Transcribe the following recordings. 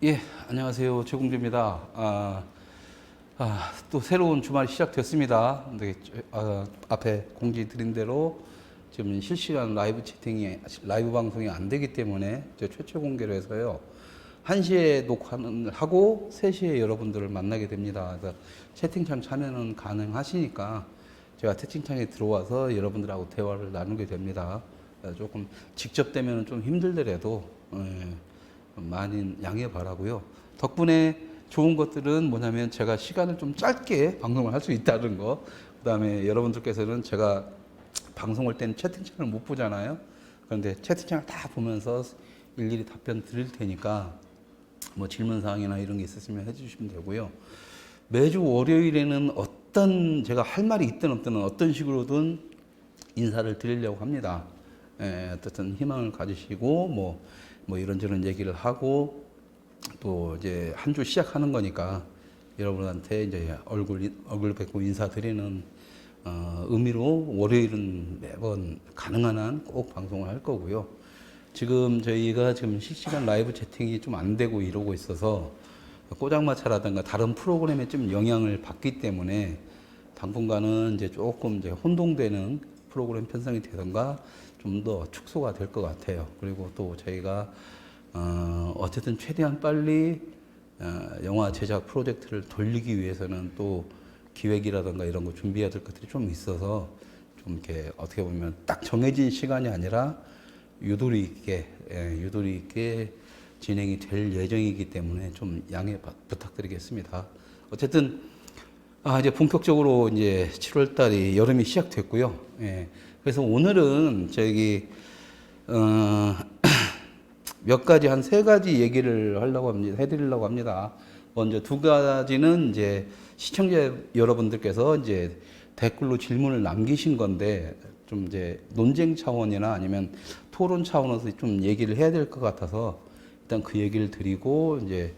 예, 안녕하세요. 최공주입니다. 또 새로운 주말이 시작됐습니다. 근데 앞에 공지 드린 대로 지금 실시간 라이브 방송이 안 되기 때문에 최초 공개로 해서요. 1시에 녹화를 하고 3시에 여러분들을 만나게 됩니다. 그래서 채팅창 참여는 가능하시니까 제가 채팅창에 들어와서 여러분들하고 대화를 나누게 됩니다. 조금 직접 되면 좀 힘들더라도 많이 양해 바라고요. 덕분에 좋은 것들은 뭐냐면 제가 시간을 좀 짧게 방송을 할 수 있다는 거. 그다음에 여러분들께서는 제가 방송할 때는 채팅창을 못 보잖아요. 그런데 채팅창을 다 보면서 일일이 답변 드릴 테니까 뭐 질문 사항이나 이런 게 있으시면 해주시면 되고요. 매주 월요일에는 제가 할 말이 있든 없든 어떤 식으로든 인사를 드리려고 합니다. 어쨌든 희망을 가지시고 뭐 이런저런 얘기를 하고 또 이제 한 주 시작하는 거니까 여러분한테 이제 얼굴 뵙고 인사드리는 의미로 월요일은 매번 가능한 한 꼭 방송을 할 거고요. 지금 저희가 지금 실시간 라이브 채팅이 좀 안 되고 이러고 있어서 꼬장마차라든가 다른 프로그램에 좀 영향을 받기 때문에 당분간은 이제 조금 이제 혼동되는 프로그램 편성이 되던가 좀 더 축소가 될 것 같아요. 그리고 또 저희가 어쨌든 최대한 빨리 영화 제작 프로젝트를 돌리기 위해서는 또 기획이라든가 이런 거 준비해야 될 것들이 좀 있어서 좀 이렇게 어떻게 보면 딱 정해진 시간이 아니라 유도리 있게 진행이 될 예정이기 때문에 좀 양해 부탁드리겠습니다. 어쨌든 이제 본격적으로 이제 7월 달이 여름이 시작됐고요. 그래서 오늘은 몇 가지 한 3가지 얘기를 하려고 합니다. 해드리려고 합니다. 먼저 2가지는 이제 시청자 여러분들께서 이제 댓글로 질문을 남기신 건데 좀 이제 논쟁 차원이나 아니면 토론 차원에서 좀 얘기를 해야 될 것 같아서 일단 그 얘기를 드리고 이제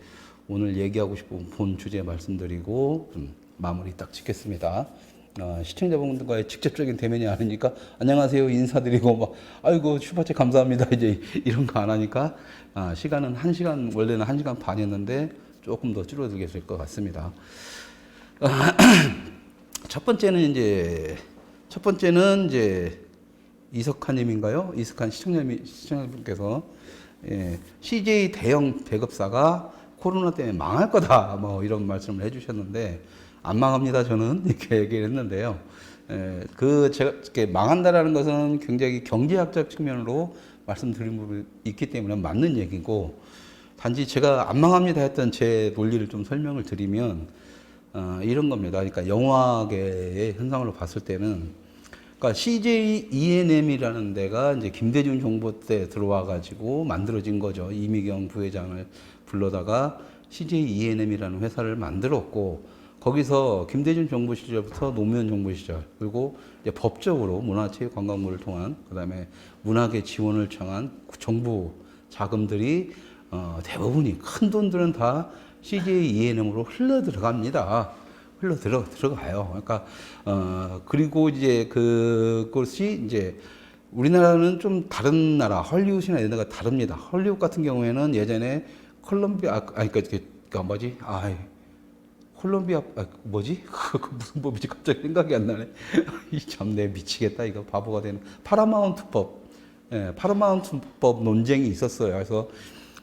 오늘 얘기하고 싶은 본 주제 말씀드리고 좀 마무리 딱 짓겠습니다. 시청자분들과의 직접적인 대면이 아니니까 안녕하세요 인사드리고 막 아이고 슈퍼챗 감사합니다 이제 이런 거 안 하니까 시간은 1시간 원래는 1시간 반이었는데 조금 더 줄어들게 될 것 같습니다. 첫 번째는 이제 이석환님인가요? 이석환 시청자분께서 CJ 대형 배급사가 코로나 때문에 망할 거다 뭐 이런 말씀을 해주셨는데 안 망합니다 저는 이렇게 얘기를 했는데요. 제가 이렇게 망한다라는 것은 굉장히 경제학적 측면으로 말씀드린 부분이 있기 때문에 맞는 얘기고 단지 제가 안 망합니다 했던 제 논리를 좀 설명을 드리면 이런 겁니다. 그러니까 영화계의 현상으로 봤을 때는 그러니까 CJ E&M이라는 데가 이제 김대중 정부 때 들어와 가지고 만들어진 거죠. 이미경 부회장을 불러다가 CJ E&M이라는 회사를 만들었고 거기서 김대중 정부 시절부터 노무현 정부 시절 그리고 이제 법적으로 문화체육관광부를 통한 그다음에 문학의 지원을 청한 정부 자금들이 대부분이 큰 돈들은 다 CJ E&M으로 흘러 들어갑니다. 들어가요. 그러니까 그리고 이제 그것이 이제 우리나라는 좀 다른 나라 헐리우드나 이런 데가 다릅니다. 헐리우드 같은 경우에는 예전에 콜롬비아 그러니까 뭐지? 콜롬비아 뭐지? 그 무슨 법이지? 갑자기 생각이 안 나네. 참 내 미치겠다 이거 바보가 되는 파라마운트법. 파라마운트법 논쟁이 있었어요. 그래서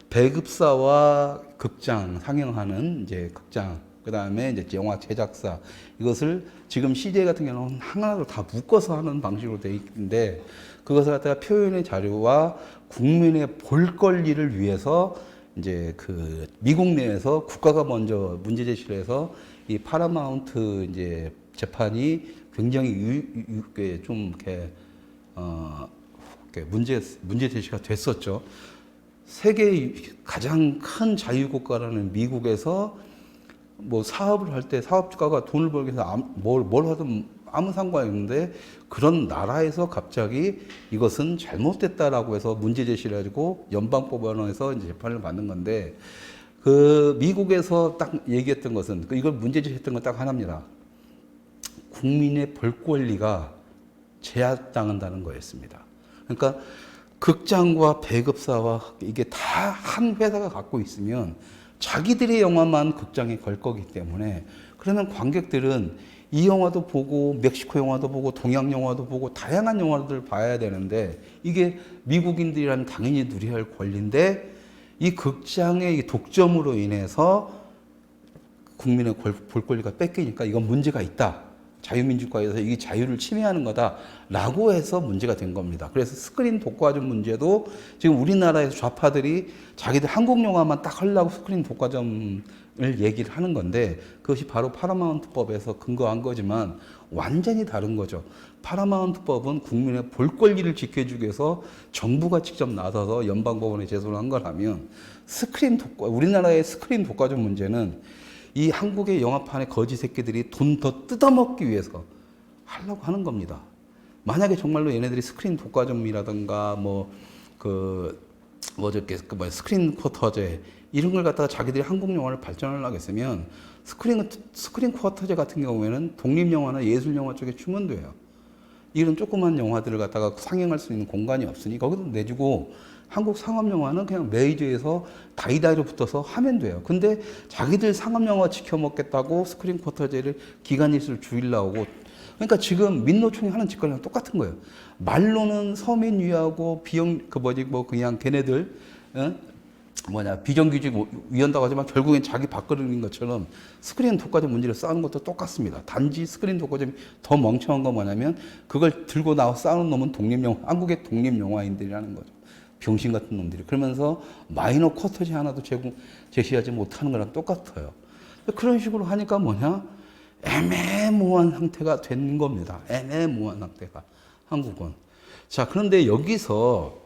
배급사와 극장 상영하는 이제 극장 그다음에 이제 영화 제작사 이것을 지금 CJ 같은 경우는 하나로 다 묶어서 하는 방식으로 돼 있는데 그것을 갖다가 표현의 자유와 국민의 볼 권리를 위해서 이제 그 미국 내에서 국가가 먼저 문제 제시를 해서 이 파라마운트 이제 재판이 굉장히 좀 이렇게 문제 제시가 됐었죠. 세계 가장 큰 자유국가라는 미국에서 뭐 사업을 할 때 사업주가가 돈을 벌기 위해서 뭘 하든 아무 상관이 없는데 그런 나라에서 갑자기 이것은 잘못됐다라고 해서 문제 제시를 해가지고 연방법원에서 이제 재판을 받는 건데 그 미국에서 딱 얘기했던 것은 이걸 문제 제시했던 건 딱 하나입니다. 국민의 볼 권리가 제약당한다는 거였습니다. 그러니까 극장과 배급사와 이게 다 한 회사가 갖고 있으면 자기들의 영화만 극장에 걸 거기 때문에 그러면 관객들은 이 영화도 보고 멕시코 영화도 보고 동양 영화도 보고 다양한 영화들을 봐야 되는데 이게 미국인들이라면 당연히 누려야 할 권리인데 이 극장의 이 독점으로 인해서 국민의 볼 권리가 뺏기니까 이건 문제가 있다. 자유민주국가에서 이게 자유를 침해하는 거다라고 해서 문제가 된 겁니다. 그래서 스크린 독과점 문제도 지금 우리나라에서 좌파들이 자기들 한국 영화만 딱 하려고 스크린 독과점을 얘기를 하는 건데 그것이 바로 파라마운트법에서 근거한 거지만 완전히 다른 거죠. 파라마운트법은 국민의 볼 권리를 지켜주기 위해서 정부가 직접 나서서 연방법원에 제소를 한 거라면 우리나라의 스크린 독과점 문제는 이 한국의 영화판의 거지 새끼들이 돈 더 뜯어먹기 위해서 하려고 하는 겁니다. 만약에 정말로 얘네들이 스크린 독과점이라든가 스크린 쿼터제 이런 걸 갖다가 자기들이 한국 영화를 발전을 하겠으면 스크린 쿼터제 같은 경우에는 독립 영화나 예술 영화 쪽에 주면 돼요. 이런 조그만 영화들을 갖다가 상영할 수 있는 공간이 없으니 거기도 내주고 한국 상업영화는 그냥 메이저에서 다이다이로 붙어서 하면 돼요. 근데 자기들 상업영화 지켜먹겠다고 스크린 쿼터제를 기간일수를 줄이려고 그러니까 지금 민노총이 하는 짓거리랑 똑같은 거예요. 말로는 서민위하고 그냥 걔네들 비정규직 위원다고 하지만 결국엔 자기 밥그릇인 것처럼 스크린 독과점 문제를 싸우는 것도 똑같습니다. 단지 스크린 독과점이 더 멍청한 건 뭐냐면 그걸 들고 나와 싸우는 놈은 한국의 독립영화인들이라는 거죠. 병신 같은 놈들이. 그러면서 마이너 쿼터제 하나도 제시하지 못하는 거랑 똑같아요. 그런 식으로 하니까 애매모호한 상태가 된 겁니다. 애매모호한 상태가 한국은. 자, 그런데 여기서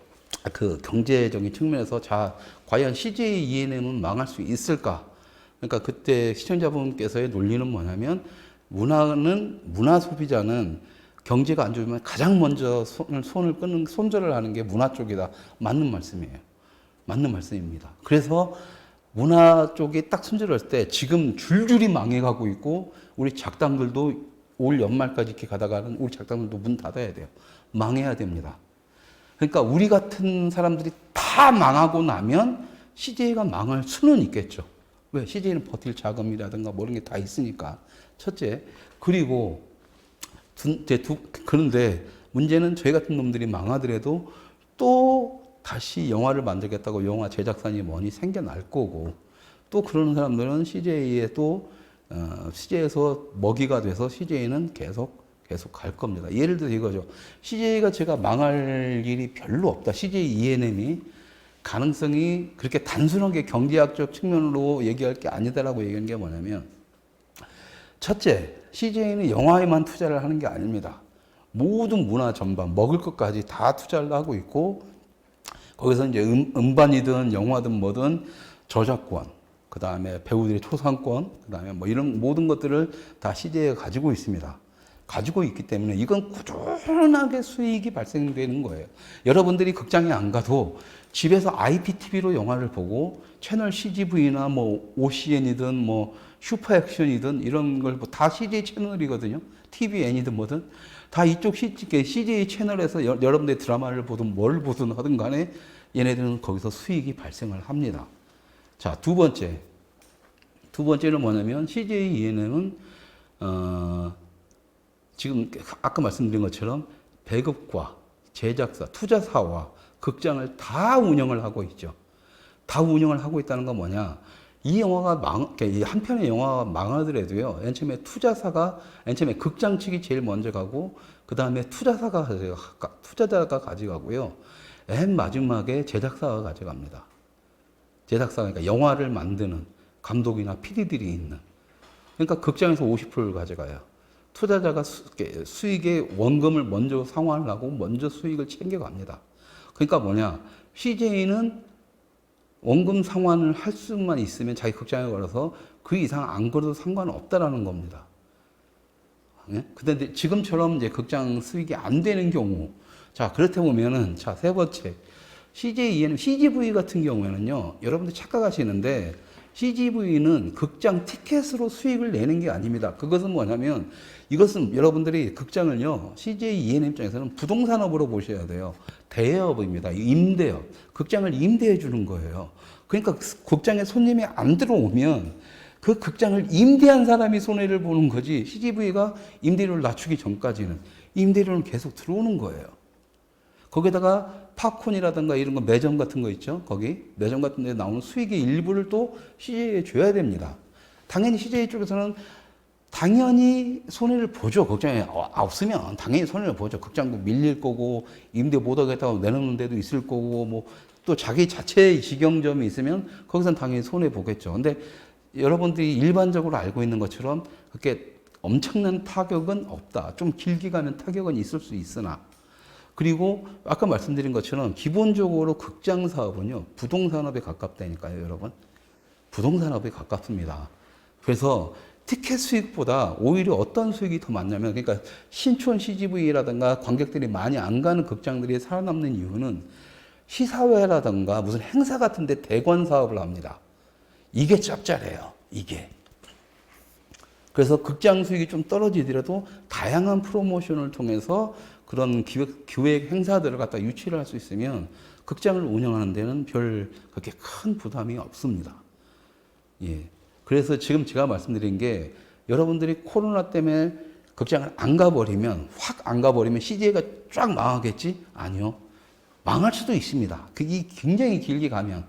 그 경제적인 측면에서 과연 CJ ENM은 망할 수 있을까? 그러니까 그때 시청자분께서의 논리는 뭐냐면 문화 소비자는 경제가 안 좋으면 가장 먼저 손절을 하는 게 문화 쪽이다. 맞는 말씀이에요. 맞는 말씀입니다. 그래서 문화 쪽이 딱 손절할 때 지금 줄줄이 망해가고 있고 우리 작당들도 올 연말까지 이렇게 가다가는 우리 작당들도 문 닫아야 돼요. 망해야 됩니다. 그러니까 우리 같은 사람들이 다 망하고 나면 CJ가 망할 수는 있겠죠. 왜? CJ는 버틸 자금이라든가 이런 게 다 있으니까. 첫째. 그리고 그런데 문제는 저희 같은 놈들이 망하더라도 또 다시 영화를 만들겠다고 영화 제작사니 뭐니 생겨날 거고 또 그러는 사람들은 CJ에서 먹이가 돼서 CJ는 계속 갈 겁니다. 예를 들어 이거죠. CJ가 제가 망할 일이 별로 없다. CJ ENM이 가능성이 그렇게 단순하게 경제학적 측면으로 얘기할 게 아니다라고 얘기하는 게 뭐냐면 첫째, CJ는 영화에만 투자를 하는 게 아닙니다. 모든 문화 전반, 먹을 것까지 다 투자를 하고 있고, 거기서 이제 음반이든 영화든 뭐든 저작권, 그 다음에 배우들의 초상권, 그 다음에 이런 모든 것들을 다 CJ가 가지고 있습니다. 가지고 있기 때문에 이건 꾸준하게 수익이 발생되는 거예요. 여러분들이 극장에 안 가도 집에서 IPTV로 영화를 보고 채널 CGV나 OCN이든 슈퍼액션이든 이런 걸 다 CJ 채널이거든요. TVN이든 뭐든 다 이쪽 CJ 채널에서 여러분들의 드라마를 보든 뭘 보든 하든 간에 얘네들은 거기서 수익이 발생을 합니다. 자, 두 번째는 뭐냐면 CJ ENM은 지금 아까 말씀드린 것처럼 배급과 제작사, 투자사와 극장을 다 운영을 하고 있죠. 다 운영을 하고 있다는 건 뭐냐? 이 한 편의 영화가 망하더라도요, 맨 처음에 극장 측이 제일 먼저 가고, 그 다음에 투자자가 가져가고요, 맨 마지막에 제작사가 가져갑니다. 제작사가, 그러니까 영화를 만드는 감독이나 PD들이 있는. 그러니까 극장에서 50%를 가져가요. 투자자가 수익의 원금을 먼저 상환을 하고 먼저 수익을 챙겨갑니다. 그러니까 CJ는 원금 상환을 할 수만 있으면 자기 극장에 걸어서 그 이상 안 걸어도 상관없다라는 겁니다. 예? 근데 지금처럼 이제 극장 수익이 안 되는 경우, 자, 그렇다 보면은, 자, 세 번째. CGV 같은 경우에는요, 여러분들 착각하시는데, CGV는 극장 티켓으로 수익을 내는 게 아닙니다. 그것은 뭐냐면, 이것은 여러분들이 극장을요, CJ ENM 입장에서는 부동산업으로 보셔야 돼요. 대여업입니다. 임대업. 극장을 임대해 주는 거예요. 그러니까 극장에 손님이 안 들어오면 그 극장을 임대한 사람이 손해를 보는 거지, CGV가 임대료를 낮추기 전까지는 임대료는 계속 들어오는 거예요. 거기다가 팝콘이라든가 이런 거, 매점 같은 거 있죠. 거기 매점 같은 데 나오는 수익의 일부를 또 CJ에 줘야 됩니다. 당연히 CJ 쪽에서는 당연히 손해를 보죠. 극장에 없으면 당연히 손해를 보죠. 극장도 밀릴 거고, 임대 못 하겠다고 내놓는 데도 있을 거고, 뭐 또 자기 자체의 직영점이 있으면 거기선 당연히 손해 보겠죠. 근데 여러분들이 일반적으로 알고 있는 것처럼 그렇게 엄청난 타격은 없다. 좀 길게 가면 타격은 있을 수 있으나, 그리고 아까 말씀드린 것처럼 기본적으로 극장 사업은요, 부동산업에 가깝다니까요, 여러분. 부동산업에 가깝습니다. 그래서 티켓 수익보다 오히려 어떤 수익이 더 많냐면, 그러니까 신촌 CGV라든가 관객들이 많이 안 가는 극장들이 살아남는 이유는 시사회라든가 무슨 행사 같은 데 대관 사업을 합니다. 이게 짭짤해요, 이게. 그래서 극장 수익이 좀 떨어지더라도 다양한 프로모션을 통해서 그런 기획 행사들을 갖다 유치를 할 수 있으면 극장을 운영하는 데는 별 그렇게 큰 부담이 없습니다. 예. 그래서 지금 제가 말씀드린 게, 여러분들이 코로나 때문에 극장을 안 가버리면, 확 안 가버리면 CJ가 쫙 망하겠지? 아니요. 망할 수도 있습니다. 그게 굉장히 길게 가면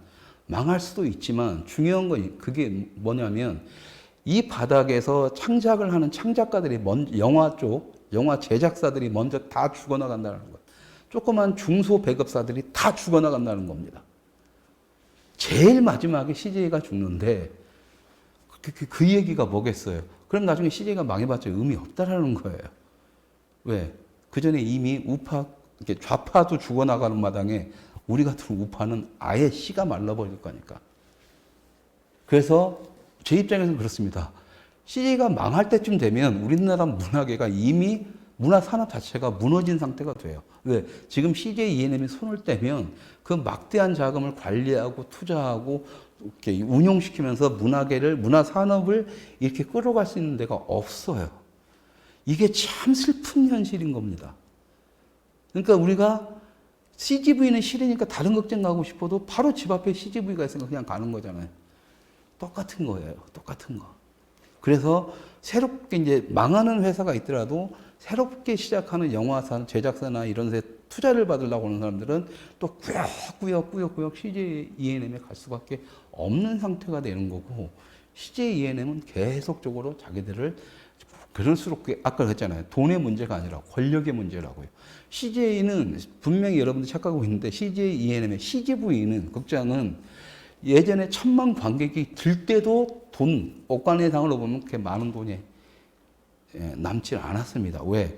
망할 수도 있지만, 중요한 건 그게 뭐냐면, 이 바닥에서 창작을 하는 창작가들이 영화 제작사들이 먼저 다 죽어나간다는 거예요. 조그만 중소 배급사들이 다 죽어나간다는 겁니다. 제일 마지막에 CJ가 죽는데, 그 얘기가 뭐겠어요? 그럼 나중에 CJ가 망해봤자 의미 없다라는 거예요. 왜? 그 전에 이미 이렇게 좌파도 죽어나가는 마당에 우리 같은 우파는 아예 씨가 말라버릴 거니까. 그래서 제 입장에서는 그렇습니다. CJ가 망할 때쯤 되면 우리나라 문화계가 이미 문화 산업 자체가 무너진 상태가 돼요. 왜? 지금 CJ ENM이 손을 떼면 그 막대한 자금을 관리하고 투자하고 이렇게 운용시키면서 문화 산업을 이렇게 끌어갈 수 있는 데가 없어요. 이게 참 슬픈 현실인 겁니다. 그러니까 우리가 CGV는 싫으니까 다른 극장 가고 싶어도 바로 집 앞에 CGV가 있으니까 그냥 가는 거잖아요. 똑같은 거예요. 똑같은 거. 그래서 새롭게 이제 망하는 회사가 있더라도 새롭게 시작하는 영화사, 제작사나 이런 데 투자를 받으려고 하는 사람들은 또 꾸역꾸역 CJ ENM에 갈 수밖에 없는 상태가 되는 거고, CJ ENM은 계속적으로 자기들을, 그럴수록 아까 그랬잖아요. 돈의 문제가 아니라 권력의 문제라고요. CJ는 분명히 여러분들 착각하고 있는데, CJ ENM의 CGV는 극장은 예전에 1,000만 관객이 들 때도 억간회상으로 보면 그렇게 많은 돈이 남지 않았습니다. 왜?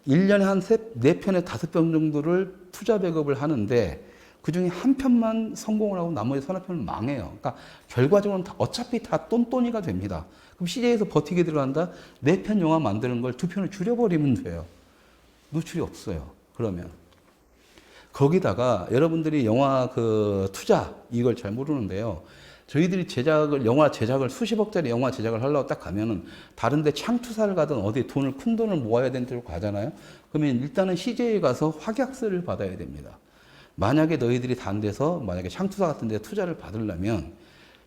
1년에 한 4편에 5편 정도를 투자 배급을 하는데, 그 중에 한 편만 성공을 하고 나머지 서너 편은 망해요. 그러니까 결과적으로는 어차피 다 똔똔이가 됩니다. 그럼 CJ에서 버티게 들어간다? 4편 영화 만드는 걸 2편을 줄여버리면 돼요. 노출이 없어요. 그러면. 거기다가 여러분들이 영화 투자, 이걸 잘 모르는데요. 저희들이 영화 제작을 수십억짜리 영화 제작을 하려고 딱 가면은 다른 데 창투사를 가든 어디 큰 돈을 모아야 되는 데로 가잖아요. 그러면 일단은 CJ에 가서 확약서를 받아야 됩니다. 만약에 너희들이 다른 데서 만약에 창투사 같은 데 투자를 받으려면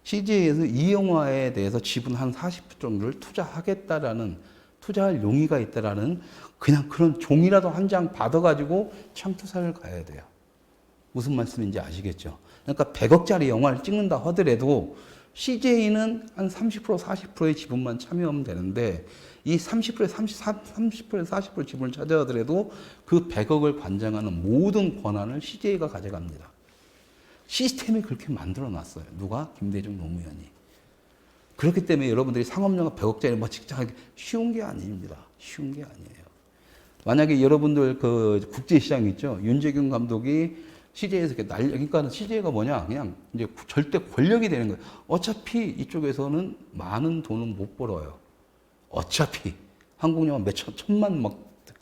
CJ에서 이 영화에 대해서 지분 한 40% 정도를 투자하겠다라는, 투자할 용의가 있다라는 그냥 그런 종이라도 한 장 받아가지고 창투사를 가야 돼요. 무슨 말씀인지 아시겠죠? 그러니까 100억짜리 영화를 찍는다 하더라도 CJ는 한 30%, 40%의 지분만 참여하면 되는데, 이 30%, 40% 지분을 차지하더라도 그 100억을 관장하는 모든 권한을 CJ가 가져갑니다. 시스템이 그렇게 만들어 놨어요. 누가? 김대중 노무현이. 그렇기 때문에 여러분들이 상업영화 100억짜리 뭐 직장하기 쉬운 게 아닙니다. 쉬운 게 아니에요. 만약에 여러분들 국제시장 있죠? 윤재균 감독이 CJ에서 이렇게 그러니까 CJ가 뭐냐? 그냥 이제 절대 권력이 되는 거예요. 어차피 이쪽에서는 많은 돈은 못 벌어요. 어차피. 한국 영화 천만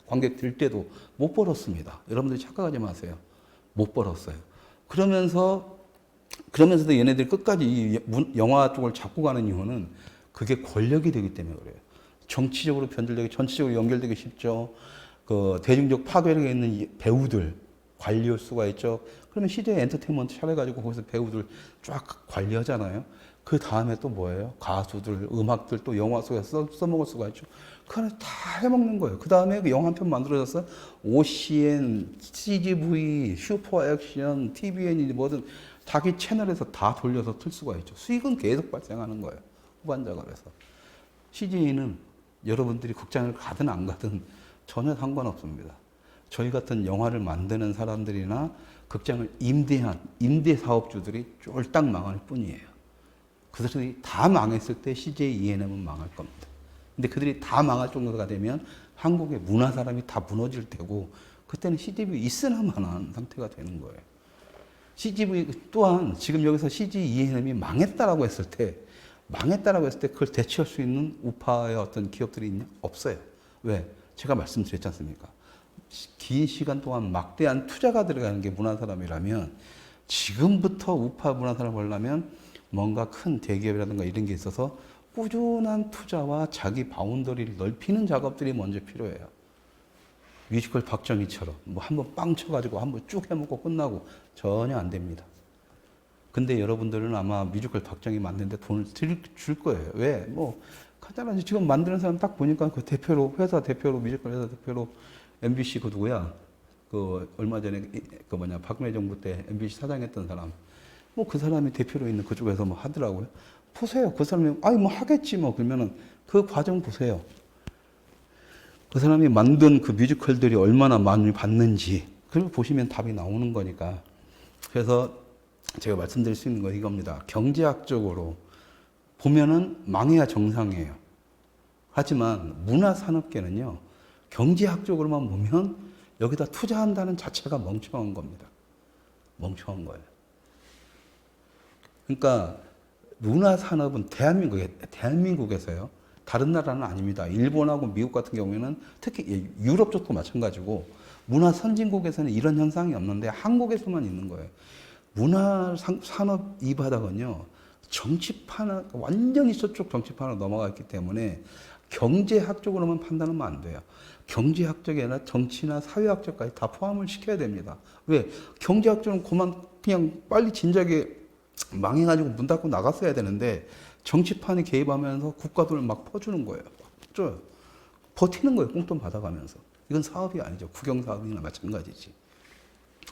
관객 들 때도 못 벌었습니다. 여러분들이 착각하지 마세요. 못 벌었어요. 그러면서도 얘네들이 끝까지 이 영화 쪽을 잡고 가는 이유는 그게 권력이 되기 때문에 그래요. 정치적으로 변질되기, 전체적으로 연결되기 쉽죠. 대중적 파괴력이 있는 배우들, 관리할 수가 있죠. 그러면 CJ 엔터테인먼트 차려가지고 거기서 배우들 쫙 관리하잖아요. 그 다음에 또 뭐예요? 가수들, 음악들 또 영화 속에서 써먹을 수가 있죠. 그거 다 해먹는 거예요. 그 다음에 그 영화 한 편 만들어져서 OCN, CGV, 슈퍼 액션, TVN이 뭐든 자기 채널에서 다 돌려서 틀 수가 있죠. 수익은 계속 발생하는 거예요. 후반 작업에서. CJ는 여러분들이 극장을 가든 안 가든 전혀 상관없습니다. 저희 같은 영화를 만드는 사람들이나 극장을 임대한 임대 사업주들이 쫄딱 망할 뿐이에요. 그들이 다 망했을 때 CJ ENM은 망할 겁니다. 근데 그들이 다 망할 정도가 되면 한국의 문화 사람이 다 무너질 테고 그때는 CGV 있으나 마나한 상태가 되는 거예요. CGV 또한 지금 여기서 CJ ENM이 망했다라고 했을 때 그걸 대체할 수 있는 우파의 어떤 기업들이 있냐? 없어요. 왜? 제가 말씀드렸지 않습니까? 긴 시간 동안 막대한 투자가 들어가는 게 문화사람이라면 지금부터 우파 문화사람을 하려면 뭔가 큰 대기업이라든가 이런 게 있어서 꾸준한 투자와 자기 바운더리를 넓히는 작업들이 먼저 필요해요. 뮤지컬 박정희처럼 뭐 한번 빵 쳐가지고 한번 쭉 해먹고 끝나고 전혀 안 됩니다. 근데 여러분들은 아마 뮤지컬 박정희 만드는데 돈을 줄 거예요. 왜? 뭐 간단하지. 지금 만드는 사람 딱 보니까 그 대표로 회사 대표로 뮤지컬 회사 대표로 MBC 그 누구야? 그 얼마 전에 그 뭐냐 박근혜 정부 때 MBC 사장했던 사람. 뭐 그 사람이 대표로 있는 그쪽에서 뭐 하더라고요. 보세요. 그 사람이 아니 뭐 하겠지 뭐 그러면은 그 과정 보세요. 그 사람이 만든 그 뮤지컬들이 얼마나 많이 받는지 그걸 보시면 답이 나오는 거니까. 그래서 제가 말씀드릴 수 있는 건 이겁니다. 경제학적으로 보면은 망해야 정상이에요. 하지만 문화산업계는요. 경제학적으로만 보면 여기다 투자한다는 자체가 멍청한 겁니다. 멍청한 거예요. 그러니까 문화산업은 대한민국에서요. 다른 나라는 아닙니다. 일본하고 미국 같은 경우에는 특히 유럽 쪽도 마찬가지고 문화 선진국에서는 이런 현상이 없는데 한국에서만 있는 거예요. 문화산업 이 바닥은요. 정치판, 완전히 저쪽 정치판으로 넘어가 있기 때문에 경제학적으로만 판단하면 안 돼요. 경제학적이 아니라 정치나 사회학적까지 다 포함을 시켜야 됩니다. 왜? 경제학적은 그냥 빨리 진작에 망해가지고 문 닫고 나갔어야 되는데 정치판이 개입하면서 국가 돈을 막 퍼주는 거예요. 막 줘요. 버티는 거예요. 꽁돈 받아가면서. 이건 사업이 아니죠. 국영사업이나 마찬가지지.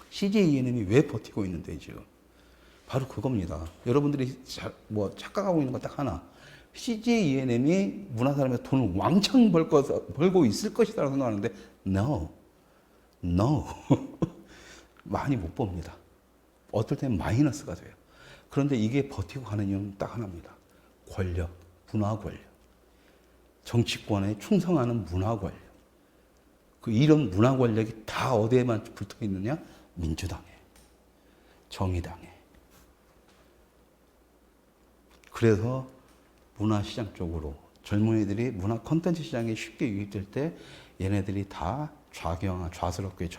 CJ ENM이 왜 버티고 있는데 지금? 바로 그겁니다. 여러분들이 착각하고 있는 거 딱 하나. CJ ENM이 문화사람에서 돈을 왕창 벌고 있을 것이라고 생각하는데 No. 많이 못 봅니다. 어떨 때는 마이너스가 돼요. 그런데 이게 버티고 가는 이유는 딱 하나입니다. 권력, 문화 권력. 정치권에 충성하는 문화 권력. 이런 문화 권력이 다 어디에만 붙어 있느냐? 민주당에, 정의당에. 그래서 문화시장 쪽으로 젊은이들이 문화 콘텐츠 시장에 쉽게 유입될 때 얘네들이 다 좌스럽게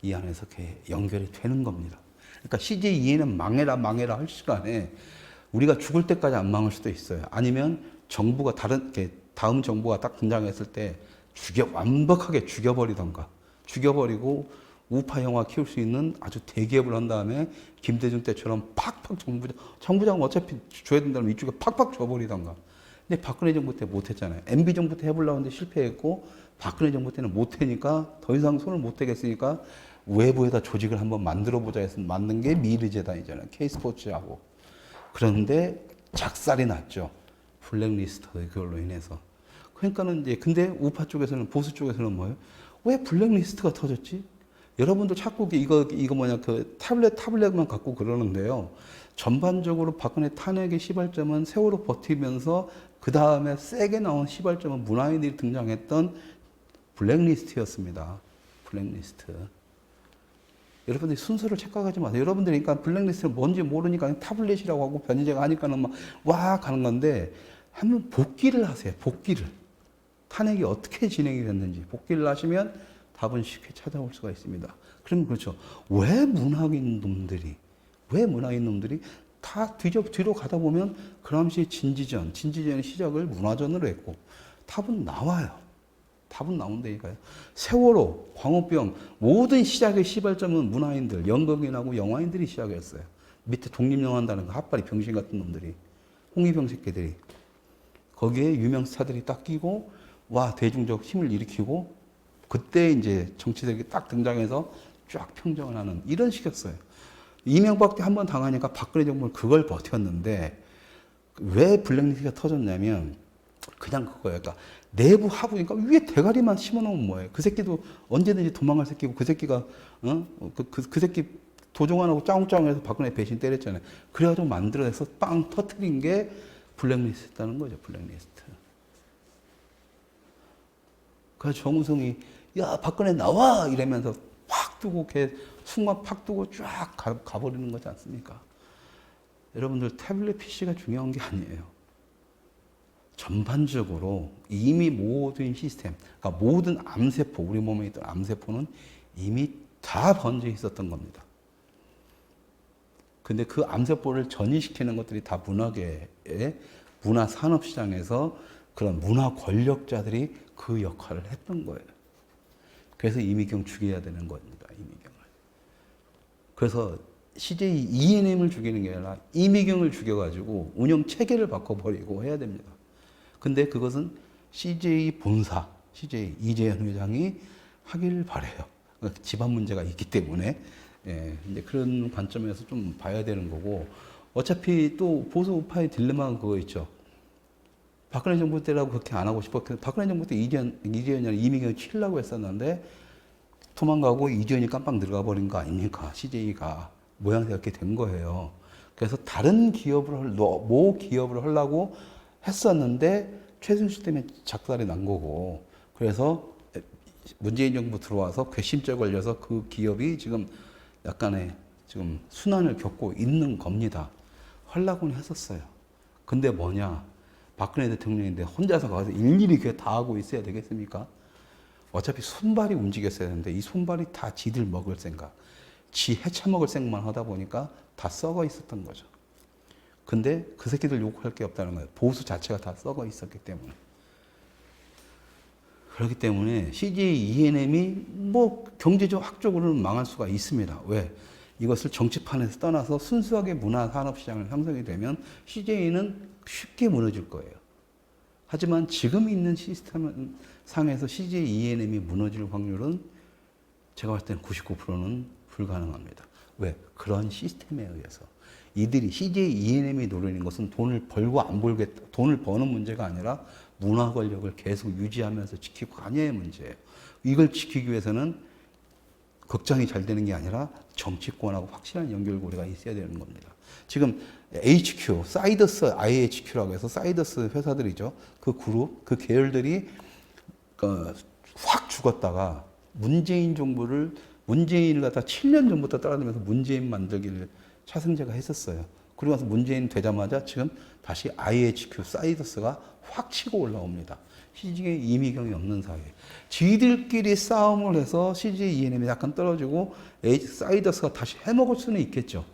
이 안에서 연결이 되는 겁니다. 그러니까 CJ ENM 망해라 할 시간에 우리가 죽을 때까지 안 망할 수도 있어요. 아니면 정부가 다음 정부가 딱 등장했을 때 완벽하게 죽여버리고 우파 영화 키울 수 있는 아주 대기업을 한 다음에 김대중 때처럼 팍팍 정부장 어차피 줘야 된다면 이쪽에 팍팍 줘버리던가. 근데 박근혜 정부 때 못했잖아요. MB 정부 때 해보려고 했는데 실패했고 박근혜 정부 때는 못하니까 더 이상 손을 못 대겠으니까 외부에다 조직을 한번 만들어보자 해서 만든 게 미르재단이잖아요. K스포츠하고. 그런데 작살이 났죠. 블랙리스트 그걸로 인해서. 그러니까는 이제 근데 우파 쪽에서는 보수 쪽에서는 뭐예요? 왜 블랙리스트가 터졌지? 여러분도 자꾸 그 타블렛만 갖고 그러는데요. 전반적으로 박근혜 탄핵의 시발점은 세월호 버티면서 그 다음에 세게 나온 시발점은 문화인들이 등장했던 블랙리스트였습니다. 블랙리스트. 여러분들이 순서를 착각하지 마세요. 여러분들이 그러니까 블랙리스트는 뭔지 모르니까 그냥 타블렛이라고 하고 변희재가 하니까는 막 가는 건데 한번 복기를 하세요. 복기를. 탄핵이 어떻게 진행이 됐는지 복기를 하시면 답은 쉽게 찾아올 수가 있습니다. 그러면 그렇죠. 왜 문화인 놈들이 다 뒤로 가다 보면 그 당시 진지전의 시작을 문화전으로 했고 답은 나와요. 답은 나온다니까요. 세월호, 광우병 모든 시작의 시발점은 문화인들, 연극인하고 영화인들이 시작했어요. 밑에 독립영화한다는 거 핫바리 병신 같은 놈들이, 홍위병 새끼들이 거기에 유명 스타들이 딱 끼고 와 대중적 힘을 일으키고 그때 이제 정치들이 딱 등장해서 쫙 평정을 하는 이런 식이었어요. 이명박 때 한 번 당하니까 박근혜 정부는 그걸 버텼는데 왜 블랙리스트가 터졌냐면 그냥 그거예요. 그러니까 내부 하부니까 위에 대가리만 심어놓으면 뭐예요? 그 새끼도 언제든지 도망갈 새끼고 그 새끼가 그 새끼 도종 안 하고 짱짱해서 박근혜 배신 때렸잖아요. 그래가지고 만들어내서 빵 터트린 게 블랙리스트라는 거죠. 블랙리스트. 그래서 정우성이 야 박근혜 나와 이러면서 팍 두고 걔 순간 팍 두고 쫙 가버리는 거지 않습니까? 여러분들 태블릿 PC가 중요한 게 아니에요. 전반적으로 이미 모든 시스템, 그러니까 모든 암세포, 우리 몸에 있던 암세포는 이미 다 번져 있었던 겁니다. 근데 그 암세포를 전이시키는 것들이 다 문화계의 문화산업시장에서 그런 문화 권력자들이 그 역할을 했던 거예요. 그래서 이미경 죽여야 되는 겁니다. 이미경을. 그래서 CJ ENM을 죽이는 게 아니라 이미경을 죽여가지고 운영 체계를 바꿔버리고 해야 됩니다. 근데 그것은 CJ 본사, CJ 이재현 회장이 하길 바래요. 그러니까 집안 문제가 있기 때문에 예, 이제 그런 관점에서 좀 봐야 되는 거고 어차피 또 보수 우파의 딜레마가 그거 있죠. 박근혜 정부 때라고 그렇게 안 하고 싶었는데 박근혜 정부 때 이재현이 이미경을 치려고 했었는데 도망가고 이재현이 깜빡 들어가 버린 거 아닙니까? CJ가 모양새가 이렇게 된 거예요. 그래서 다른 기업을 모 기업을 하려고 했었는데 최순실 때문에 작살이 난 거고 그래서 문재인 정부 들어와서 괘씸죄 걸려서 그 기업이 지금 약간의 지금 순환을 겪고 있는 겁니다. 하려고는 했었어요. 근데 뭐냐? 박근혜 대통령인데 혼자서 가서 일일이 그게 다 하고 있어야 되겠습니까? 어차피 손발이 움직였어야 되는데 이 손발이 다 지들 먹을 생각, 지 해쳐먹을 생각만 하다 보니까 다 썩어 있었던 거죠. 근데 그 새끼들 욕할 게 없다는 거예요. 보수 자체가 다 썩어 있었기 때문에. 그렇기 때문에 CJ ENM이 뭐 경제적 학적으로는 망할 수가 있습니다. 왜? 이것을 정치판에서 떠나서 순수하게 문화산업시장을 형성이 되면 CJ는 쉽게 무너질 거예요. 하지만 지금 있는 시스템 상에서 CJ ENM이 무너질 확률은 제가 봤을 때는 99%는 불가능합니다. 왜? 그런 시스템에 의해서. 이들이 CJ ENM이 노리는 것은 돈을 벌고 안 벌겠다. 돈을 버는 문제가 아니라 문화 권력을 계속 유지하면서 지키고 가냐의 문제예요. 이걸 지키기 위해서는 극장이 잘 되는 게 아니라 정치권하고 확실한 연결고리가 있어야 되는 겁니다. 지금 HQ, 사이더스 IHQ라고 해서 사이더스 회사들이죠. 그 그룹, 그 계열들이 확 죽었다가 문재인을 갖다 7년 전부터 따라다니면서 문재인 만들기를 차승재가 했었어요. 그리고 나서 문재인 되자마자 지금 다시 IHQ, 사이더스가 확 치고 올라옵니다. CJ 이미경이 없는 사회. 지들끼리 싸움을 해서 CJ ENM이 약간 떨어지고 사이더스가 다시 해먹을 수는 있겠죠.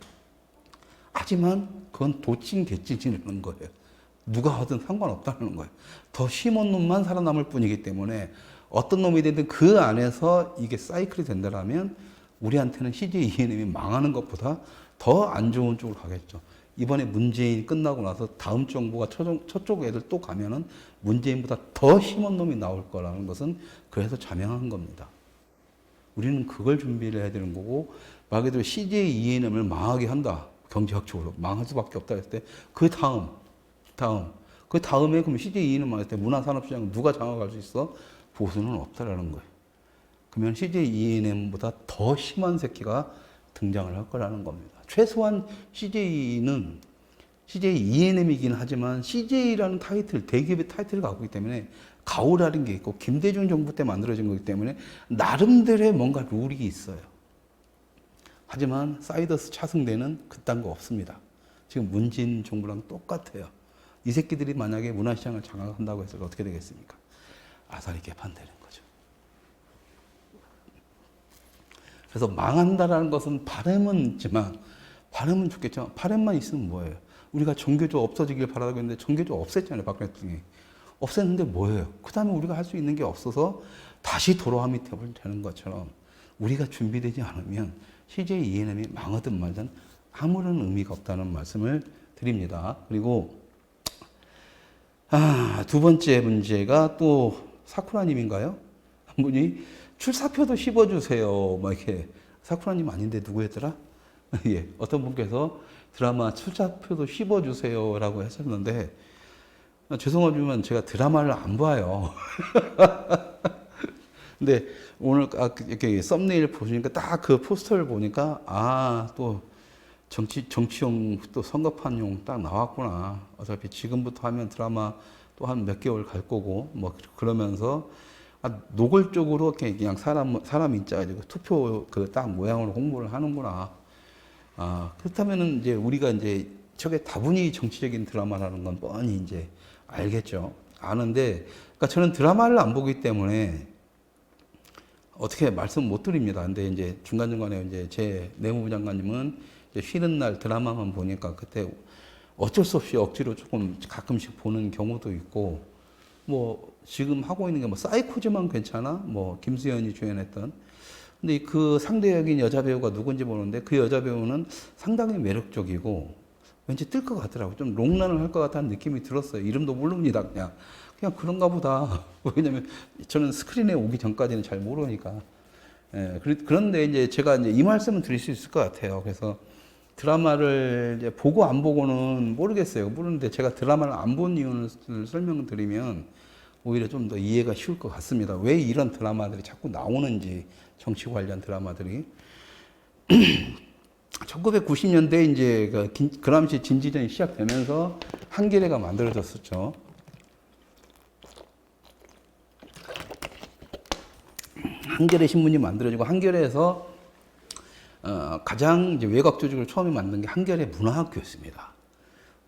하지만 그건 도찐개찐이라는 거예요. 누가 하든 상관없다는 거예요. 더 심한 놈만 살아남을 뿐이기 때문에 어떤 놈이 되든 그 안에서 이게 사이클이 된다면 우리한테는 CJ ENM이 망하는 것보다 더 안 좋은 쪽으로 가겠죠. 이번에 문재인 끝나고 나서 다음 정부가 저쪽 애들 또 가면은 문재인보다 더 심한 놈이 나올 거라는 것은 그래서 자명한 겁니다. 우리는 그걸 준비를 해야 되는 거고, 말 그대로 CJ ENM을 망하게 한다. 경제학적으로 망할 수밖에 없다 했을 때, 그 다음에 그럼 CJ ENM 망할 때 문화산업시장 누가 장악할 수 있어? 보수는 없다라는 거예요. 그러면 CJ ENM보다 더 심한 새끼가 등장을 할 거라는 겁니다. 최소한 CJ ENM이긴 하지만 CJ라는 타이틀, 대기업의 타이틀을 갖고 있기 때문에 가오라는 게 있고 김대중 정부 때 만들어진 거기 때문에 나름대로의 뭔가 룰이 있어요. 하지만 사이더스 차승대는 그딴 거 없습니다. 지금 문재인 정부랑 똑같아요. 이 새끼들이 만약에 문화시장을 장악한다고 해서 어떻게 되겠습니까? 아사리 개판되는 거죠. 그래서 망한다라는 것은 바람은 있지만, 바람은 좋겠지만 바람만 있으면 뭐예요? 우리가 정교조 없어지길 바라고 했는데 정교조 없앴잖아요, 박근혜 대통령이. 없앴는데 뭐예요? 그 다음에 우리가 할 수 있는 게 없어서 다시 돌아오면 되는 것처럼 우리가 준비되지 않으면 CJ ENM이 망하든 말든 아무런 의미가 없다는 말씀을 드립니다. 그리고 두 번째 문제가 또 사쿠라님인가요? 한 분이 출사표도 씹어주세요. 막 이렇게 사쿠라님 아닌데 누구였더라? 예, 어떤 분께서 드라마 출사표도 씹어주세요라고 하셨는데 죄송하지만 제가 드라마를 안 봐요. 근데 오늘 이렇게 썸네일 보시니까 딱 그 포스터를 보니까 또 정치용 또 선거판용 딱 나왔구나. 어차피 지금부터 하면 드라마 또 한 몇 개월 갈 거고 뭐 그러면서 노골적으로 그냥 사람 인자가지고 투표 그 딱 모양으로 홍보를 하는구나. 그렇다면은 이제 우리가 이제 저게 다분히 정치적인 드라마라는 건 뻔히 이제 알겠죠. 아는데, 그러니까 저는 드라마를 안 보기 때문에 어떻게 말씀 못 드립니다. 근데 이제 중간중간에 이제 제 내무부 장관님은 이제 쉬는 날 드라마만 보니까 그때 어쩔 수 없이 억지로 조금 가끔씩 보는 경우도 있고, 뭐 지금 하고 있는 게 뭐 사이코즈만 괜찮아? 뭐 김수현이 주연했던. 근데 그 상대 역인 여자 배우가 누군지 모르는데 그 여자 배우는 상당히 매력적이고 왠지 뜰 것 같더라고요. 좀 롱런을 할 것 같다는 느낌이 들었어요. 이름도 모릅니다. 그냥 그런가 보다. 왜냐면 저는 스크린에 오기 전까지는 잘 모르니까. 예, 그런데 이제 제가 이제 이 말씀을 드릴 수 있을 것 같아요. 그래서 드라마를 이제 보고 안 보고는 모르겠어요. 모르는데 제가 드라마를 안 본 이유를 설명을 드리면 오히려 좀 더 이해가 쉬울 것 같습니다. 왜 이런 드라마들이 자꾸 나오는지, 정치 관련 드라마들이. 1990년대 이제 그 그람시 진지전이 시작되면서 한겨레가 만들어졌었죠. 한겨레 신문이 만들어지고 한겨레에서 가장 이제 외곽 조직을 처음에 만든 게 한겨레 문화학교였습니다.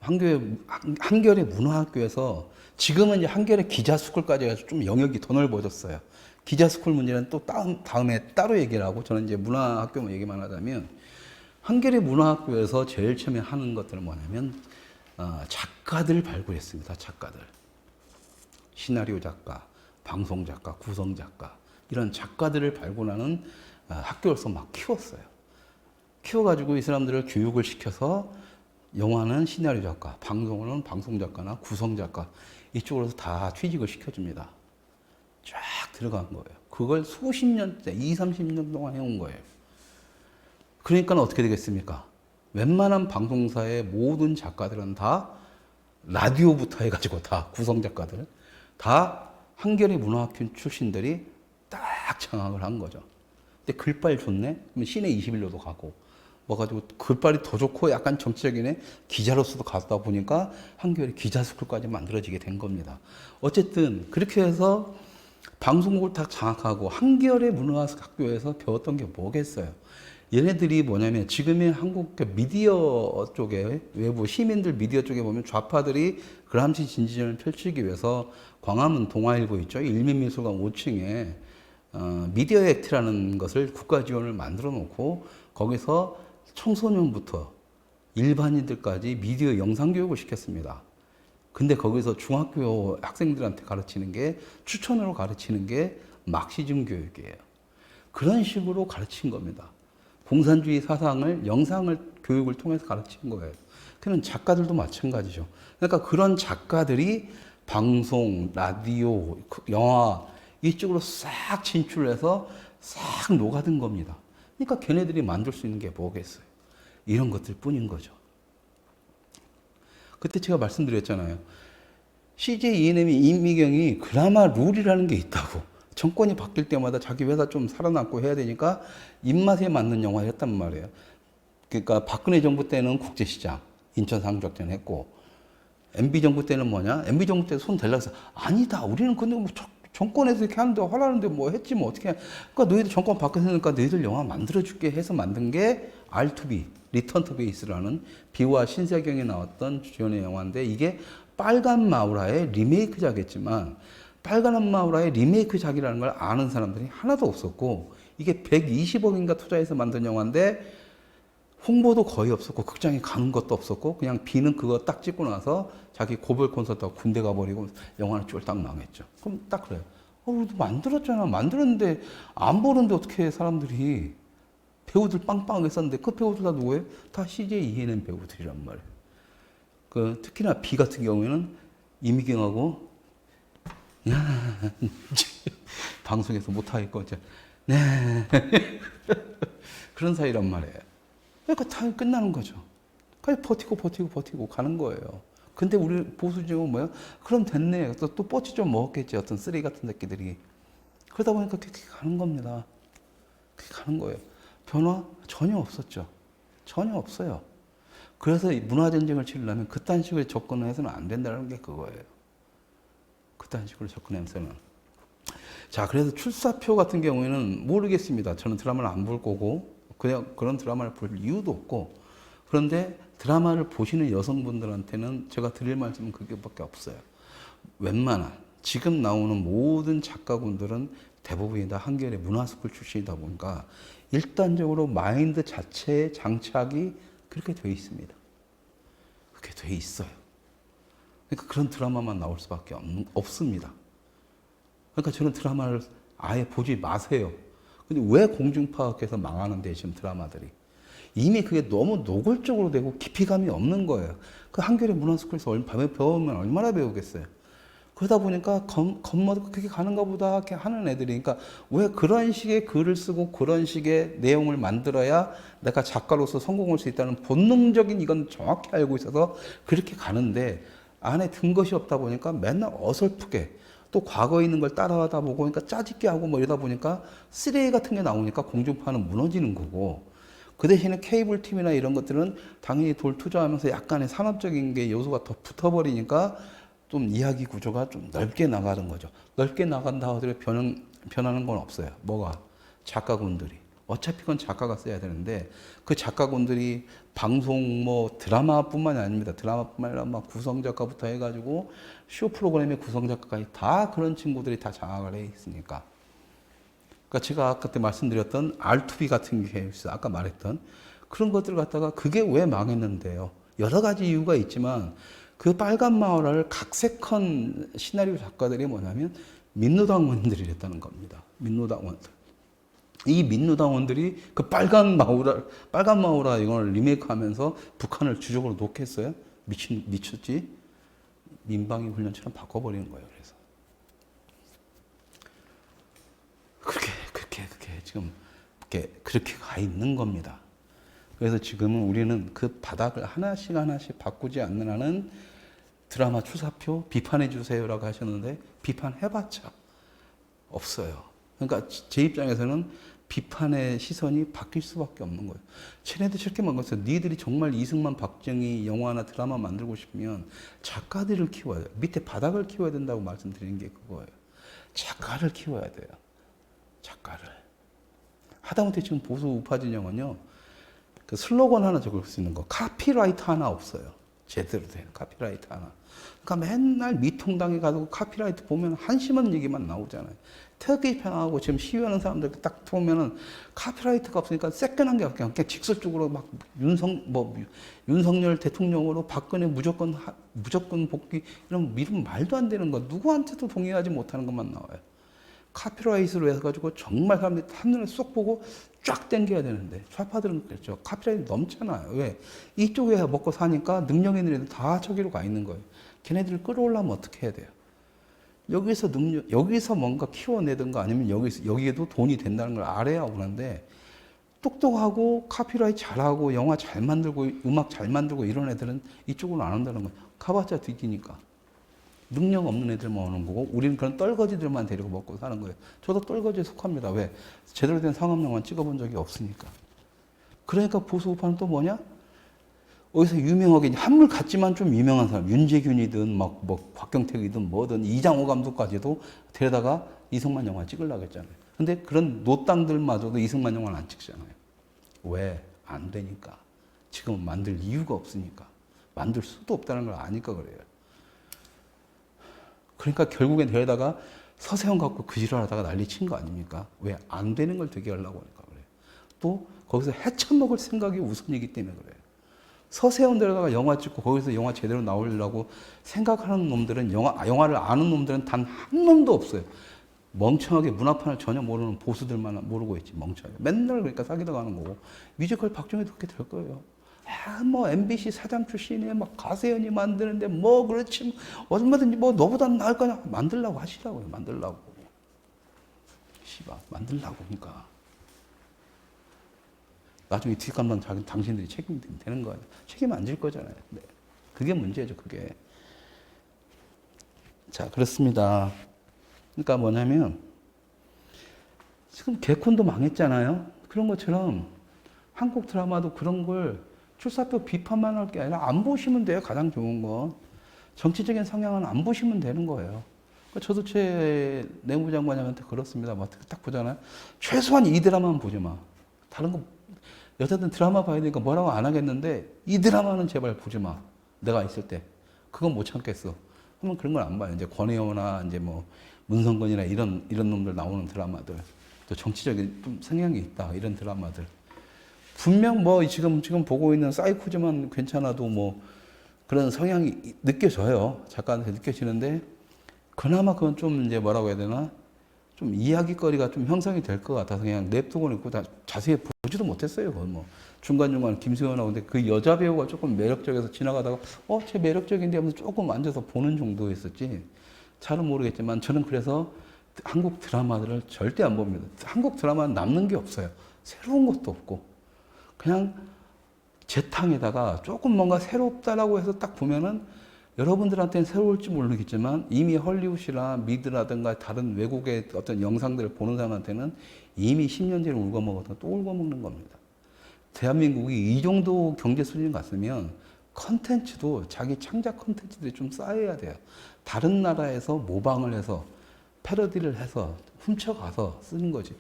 한겨레 문화학교에서 지금은 이제 한겨레 기자스쿨까지 해서 좀 영역이 더 넓어졌어요. 기자스쿨 문제는 또 다음에 따로 얘기를 하고 저는 이제 문화학교 얘기만 하자면 한겨레 문화학교에서 제일 처음에 하는 것들은 뭐냐면 작가들 발굴했습니다. 작가들. 시나리오 작가, 방송 작가, 구성 작가 이런 작가들을 발굴하는 학교로서 막 키웠어요. 키워가지고 이 사람들을 교육을 시켜서 영화는 시나리오 작가, 방송은 방송 작가나 구성 작가 이쪽으로서 다 취직을 시켜줍니다. 쫙 들어간 거예요. 그걸 수십 년째, 20, 30년 동안 해온 거예요. 그러니까 어떻게 되겠습니까? 웬만한 방송사의 모든 작가들은 다 라디오부터 해가지고 다 구성 작가들 다 한겨레 문화학교 출신들이 딱 장악을 한 거죠. 근데 글빨 좋네? 그러면 시내 21로도 가고 뭐 가지고 글빨이 더 좋고 약간 정치적이네? 기자로서도 가다 보니까 한겨레 기자스쿨까지 만들어지게 된 겁니다. 어쨌든 그렇게 해서 방송국을 다 장악하고 한겨레 문화학교에서 배웠던 게 뭐겠어요? 얘네들이 뭐냐면 지금의 한국 미디어 쪽에 외부 시민들 미디어 쪽에 보면 좌파들이 그람시 진지전을 펼치기 위해서 광화문 동아일보 있죠. 일민미술관 5층에 미디어 액트라는 것을 국가 지원을 만들어 놓고 거기서 청소년부터 일반인들까지 미디어 영상 교육을 시켰습니다. 근데 거기서 중학교 학생들한테 가르치는 게 추천으로 가르치는 게 막시즘 교육이에요. 그런 식으로 가르친 겁니다. 공산주의 사상을 영상을 교육을 통해서 가르친 거예요. 그러면 작가들도 마찬가지죠. 그러니까 그런 작가들이 방송, 라디오, 영화 이쪽으로 싹 진출해서 싹 녹아든 겁니다. 그러니까 걔네들이 만들 수 있는 게 뭐겠어요? 이런 것들 뿐인 거죠. 그때 제가 말씀드렸잖아요. CJ ENM이 임미경이 그나마 룰이라는 게 있다고. 정권이 바뀔 때마다 자기 회사 좀 살아남고 해야 되니까 입맛에 맞는 영화를 했단 말이에요. 그러니까 박근혜 정부 때는 국제시장, 인천상적전 했고, MB 정부 때는 뭐냐? MB 정부 때 손 대려고 해서 아니다. 우리는 근데 뭐 정권에서 이렇게 하는데 하라는데 뭐 했지 뭐 어떻게 해. 그러니까 너희들 정권 바뀌었으니까 너희들 영화 만들어줄게 해서 만든 게 R2B, 리턴 투 베이스라는 비와 신세경이 나왔던 주연의 영화인데 이게 빨간 마우라의 리메이크작이었지만 빨간 마우라의 리메이크작이라는 걸 아는 사람들이 하나도 없었고 이게 120억인가 투자해서 만든 영화인데 홍보도 거의 없었고 극장에 가는 것도 없었고 그냥 비는 그거 딱 찍고 나서 자기 고별 콘서트하고 군대 가버리고 영화는 쫄딱 망했죠. 그럼 딱 그래요. 우리도 만들었잖아. 만들었는데 안 보는데 어떻게 사람들이 배우들 빵빵하게 썼는데 그 배우들 다 누구예요? 다 CJ ENM 배우들이란 말이에요. 그 특히나 비 같은 경우에는 이미경하고 야 방송에서 못하겠고 네 그런 사이란 말이에요. 그러니까 다 끝나는 거죠. 그냥 버티고 가는 거예요. 근데 우리 보수진은 뭐야? 그럼 됐네. 또 뽀치 좀 먹었겠지. 어떤 쓰레기 같은 새끼들이. 그러다 보니까 그렇게 가는 겁니다. 그렇게 가는 거예요. 변화 전혀 없었죠. 전혀 없어요. 그래서 문화전쟁을 치려면 그딴 식으로 접근을 해서는 안 된다는 게 그거예요. 그딴 식으로 접근해서는. 자, 그래서 출사표 같은 경우에는 모르겠습니다. 저는 드라마를 안 볼 거고, 그냥 그런 드라마를 볼 이유도 없고, 그런데 드라마를 보시는 여성분들한테는 제가 드릴 말씀은 그게밖에 없어요. 웬만한, 지금 나오는 모든 작가분들은 대부분이 다 한겨레 문화스쿨 출신이다 보니까 일단적으로 마인드 자체의 장착이 그렇게 돼 있습니다. 그렇게 돼 있어요. 그러니까 그런 드라마만 나올 수밖에 없습니다. 그러니까 저는 드라마를 아예 보지 마세요. 근데 왜 공중파학해서 망하는데 지금 드라마들이. 이미 그게 너무 노골적으로 되고 깊이감이 없는 거예요. 그 한겨레 문화스쿨에서 밤에 배우면 얼마나 배우겠어요. 그러다 보니까 겉멋 그렇게 가는가 보다 이렇게 하는 애들이. 그러니까 왜 그런 식의 글을 쓰고 그런 식의 내용을 만들어야 내가 작가로서 성공할 수 있다는 본능적인 이건 정확히 알고 있어서 그렇게 가는데 안에 든 것이 없다 보니까 맨날 어설프게 또 과거에 있는 걸 따라하다 보고 그러니까 짜집게 하고 뭐 이러다 보니까 쓰레기 같은 게 나오니까 공중파는 무너지는 거고 그 대신에 케이블 TV나 이런 것들은 당연히 돌 투자하면서 약간의 산업적인 게 요소가 더 붙어버리니까 좀 이야기 구조가 좀 넓게 나가는 거죠. 넓게 나간다 하더라도 변하는 건 없어요. 뭐가? 작가군들이. 어차피 그건 작가가 써야 되는데 그 작가군들이 방송 뭐 드라마뿐만이 아닙니다. 드라마뿐만 아니라 막 구성 작가부터 해가지고 쇼 프로그램의 구성 작가까지 다 그런 친구들이 다 장악을 해 있으니까. 그러니까 제가 아까 때 말씀드렸던 R2B 같은 케이스, 아까 말했던 그런 것들 갖다가 그게 왜 망했는데요. 여러 가지 이유가 있지만 그 빨간 마을을 각색한 시나리오 작가들이 뭐냐면 민노당원들이랬다는 겁니다. 민노당원들. 이 민노당원들이 그 빨간 마우라 이걸 리메이크하면서 북한을 주적으로 놓겠어요? 미쳤지? 민방위 훈련처럼 바꿔버리는 거예요. 그래서 그렇게 지금 그렇게 가 있는 겁니다. 그래서 지금은 우리는 그 바닥을 하나씩 바꾸지 않는 한은 드라마 출사표 비판해 주세요라고 하셨는데 비판해봤자 없어요. 그러니까 제 입장에서는 비판의 시선이 바뀔 수밖에 없는 거예요. 쟤네들 저렇게 만들었어. 니들이 정말 이승만, 박정희 영화나 드라마 만들고 싶으면 작가들을 키워야 돼요. 밑에 바닥을 키워야 된다고 말씀드리는 게 그거예요. 작가를 키워야 돼요. 작가를. 하다못해 지금 보수 우파 진영은요. 그 슬로건 하나 적을 수 있는 거. 카피라이트 하나 없어요. 제대로 된 카피라이트 하나. 그러니까 맨날 미통당에 가지고 카피라이트 보면 한심한 얘기만 나오잖아요. 되게 편하고 지금 시위하는 사람들 딱 보면은 카피라이트가 없으니까 새끈한 게 그냥 직설적으로 막 윤석열 대통령으로 박근혜 무조건 복귀 이런 말도 안 되는 거 누구한테도 동의하지 못하는 것만 나와요. 카피라이트로 해가지고 정말 사람들이 한눈에 쏙 보고 쫙 당겨야 되는데 좌파들은 그렇죠. 카피라이트 넘잖아요. 왜? 이쪽에 먹고 사니까 능력 있는 애들 다 저기로 가 있는 거예요. 걔네들을 끌어올라면 어떻게 해야 돼요? 여기서 뭔가 키워내든가 아니면 여기에도 돈이 된다는 걸 알아야 오는데 똑똑하고 카피라이트 잘하고 영화 잘 만들고 음악 잘 만들고 이런 애들은 이쪽으로 안 온다는 거예요. 가봤자 뒤지니까. 능력 없는 애들만 오는 거고 우리는 그런 떨거지들만 데리고 먹고 사는 거예요. 저도 떨거지에 속합니다. 왜? 제대로 된 상업영화 찍어본 적이 없으니까. 그러니까 보수 우파는 또 뭐냐? 어디서 유명하게 한물 같지만 좀 유명한 사람 윤재균이든 곽경택이든 뭐든 이장호 감독까지도 데려다가 이승만 영화 찍으려고 했잖아요. 근데 그런 노땅들마저도 이승만 영화는 안 찍잖아요. 왜? 안 되니까. 지금 만들 이유가 없으니까. 만들 수도 없다는 걸 아니까 그래요. 그러니까 결국엔 데려다가 서세원 갖고 그 지랄하다가 난리 친 거 아닙니까? 왜? 안 되는 걸 되게 하려고 하니까 그래요. 또 거기서 헤쳐먹을 생각이 우선이기 때문에 그래요. 서세원 데려다가 영화 찍고 거기서 영화 제대로 나오려고 생각하는 놈들은 영화를 아는 놈들은 단 한 놈도 없어요. 멍청하게 문화판을 전혀 모르는 보수들만 모르고 있지, 멍청하게. 맨날 그러니까 사기다 가는 거고. 뮤지컬 박정희도 그렇게 될 거예요. 뭐 MBC 사장 출신에 막 가세연이 만드는데 뭐 그렇지, 뭐 얼마든지 뭐 너보다는 나을 거냐. 만들라고 하시라고요, 만들라고. 씨발, 만들라고, 그러니까. 나중에 뒷감당 당신들이 책임되면 되는 거예요. 책임 안 질 거잖아요. 네. 그게 문제죠, 그게. 자, 그렇습니다. 그러니까 뭐냐면, 지금 개콘도 망했잖아요. 그런 것처럼 한국 드라마도 그런 걸 출사표 비판만 할 게 아니라 안 보시면 돼요. 가장 좋은 건. 정치적인 성향은 안 보시면 되는 거예요. 저도 제 내무장관님한테 그렇습니다. 딱 보잖아요. 최소한 이 드라마는 보지 마. 다른 거, 여자들은 드라마 봐야 되니까 뭐라고 안 하겠는데, 이 드라마는 제발 보지 마. 내가 있을 때. 그건 못 참겠어. 그러면 그런 걸 안 봐요. 이제 권혜영이나 이제 뭐 문성건이나 이런 놈들 나오는 드라마들. 또 정치적인 좀 성향이 있다. 이런 드라마들. 분명 뭐 지금 보고 있는 사이코즈만 괜찮아도 뭐 그런 성향이 느껴져요. 작가한테 느껴지는데, 그나마 그건 좀 이제 뭐라고 해야 되나? 좀 이야기거리가 좀 형성이 될 것 같아서 그냥 냅두고 있고 다 자세히 보지도 못했어요. 그건 뭐 중간중간 김수현하고 근데 그 여자 배우가 조금 매력적이어서 지나가다가 쟤 매력적인데 하면서 조금 앉아서 보는 정도였었지. 잘은 모르겠지만 저는 그래서 한국 드라마들을 절대 안 봅니다. 한국 드라마는 남는 게 없어요. 새로운 것도 없고 그냥 재탕에다가 조금 뭔가 새롭다라고 해서 딱 보면은 여러분들한테는 새로울지 모르겠지만 이미 헐리우드나 미드라든가 다른 외국의 어떤 영상들을 보는 사람한테는 이미 10년 전에 울거먹었다 또 울거먹는 겁니다. 대한민국이 이 정도 경제 수준 같으면 컨텐츠도 자기 창작 컨텐츠들이 좀 쌓여야 돼요. 다른 나라에서 모방을 해서 패러디를 해서 훔쳐가서 쓰는 거지.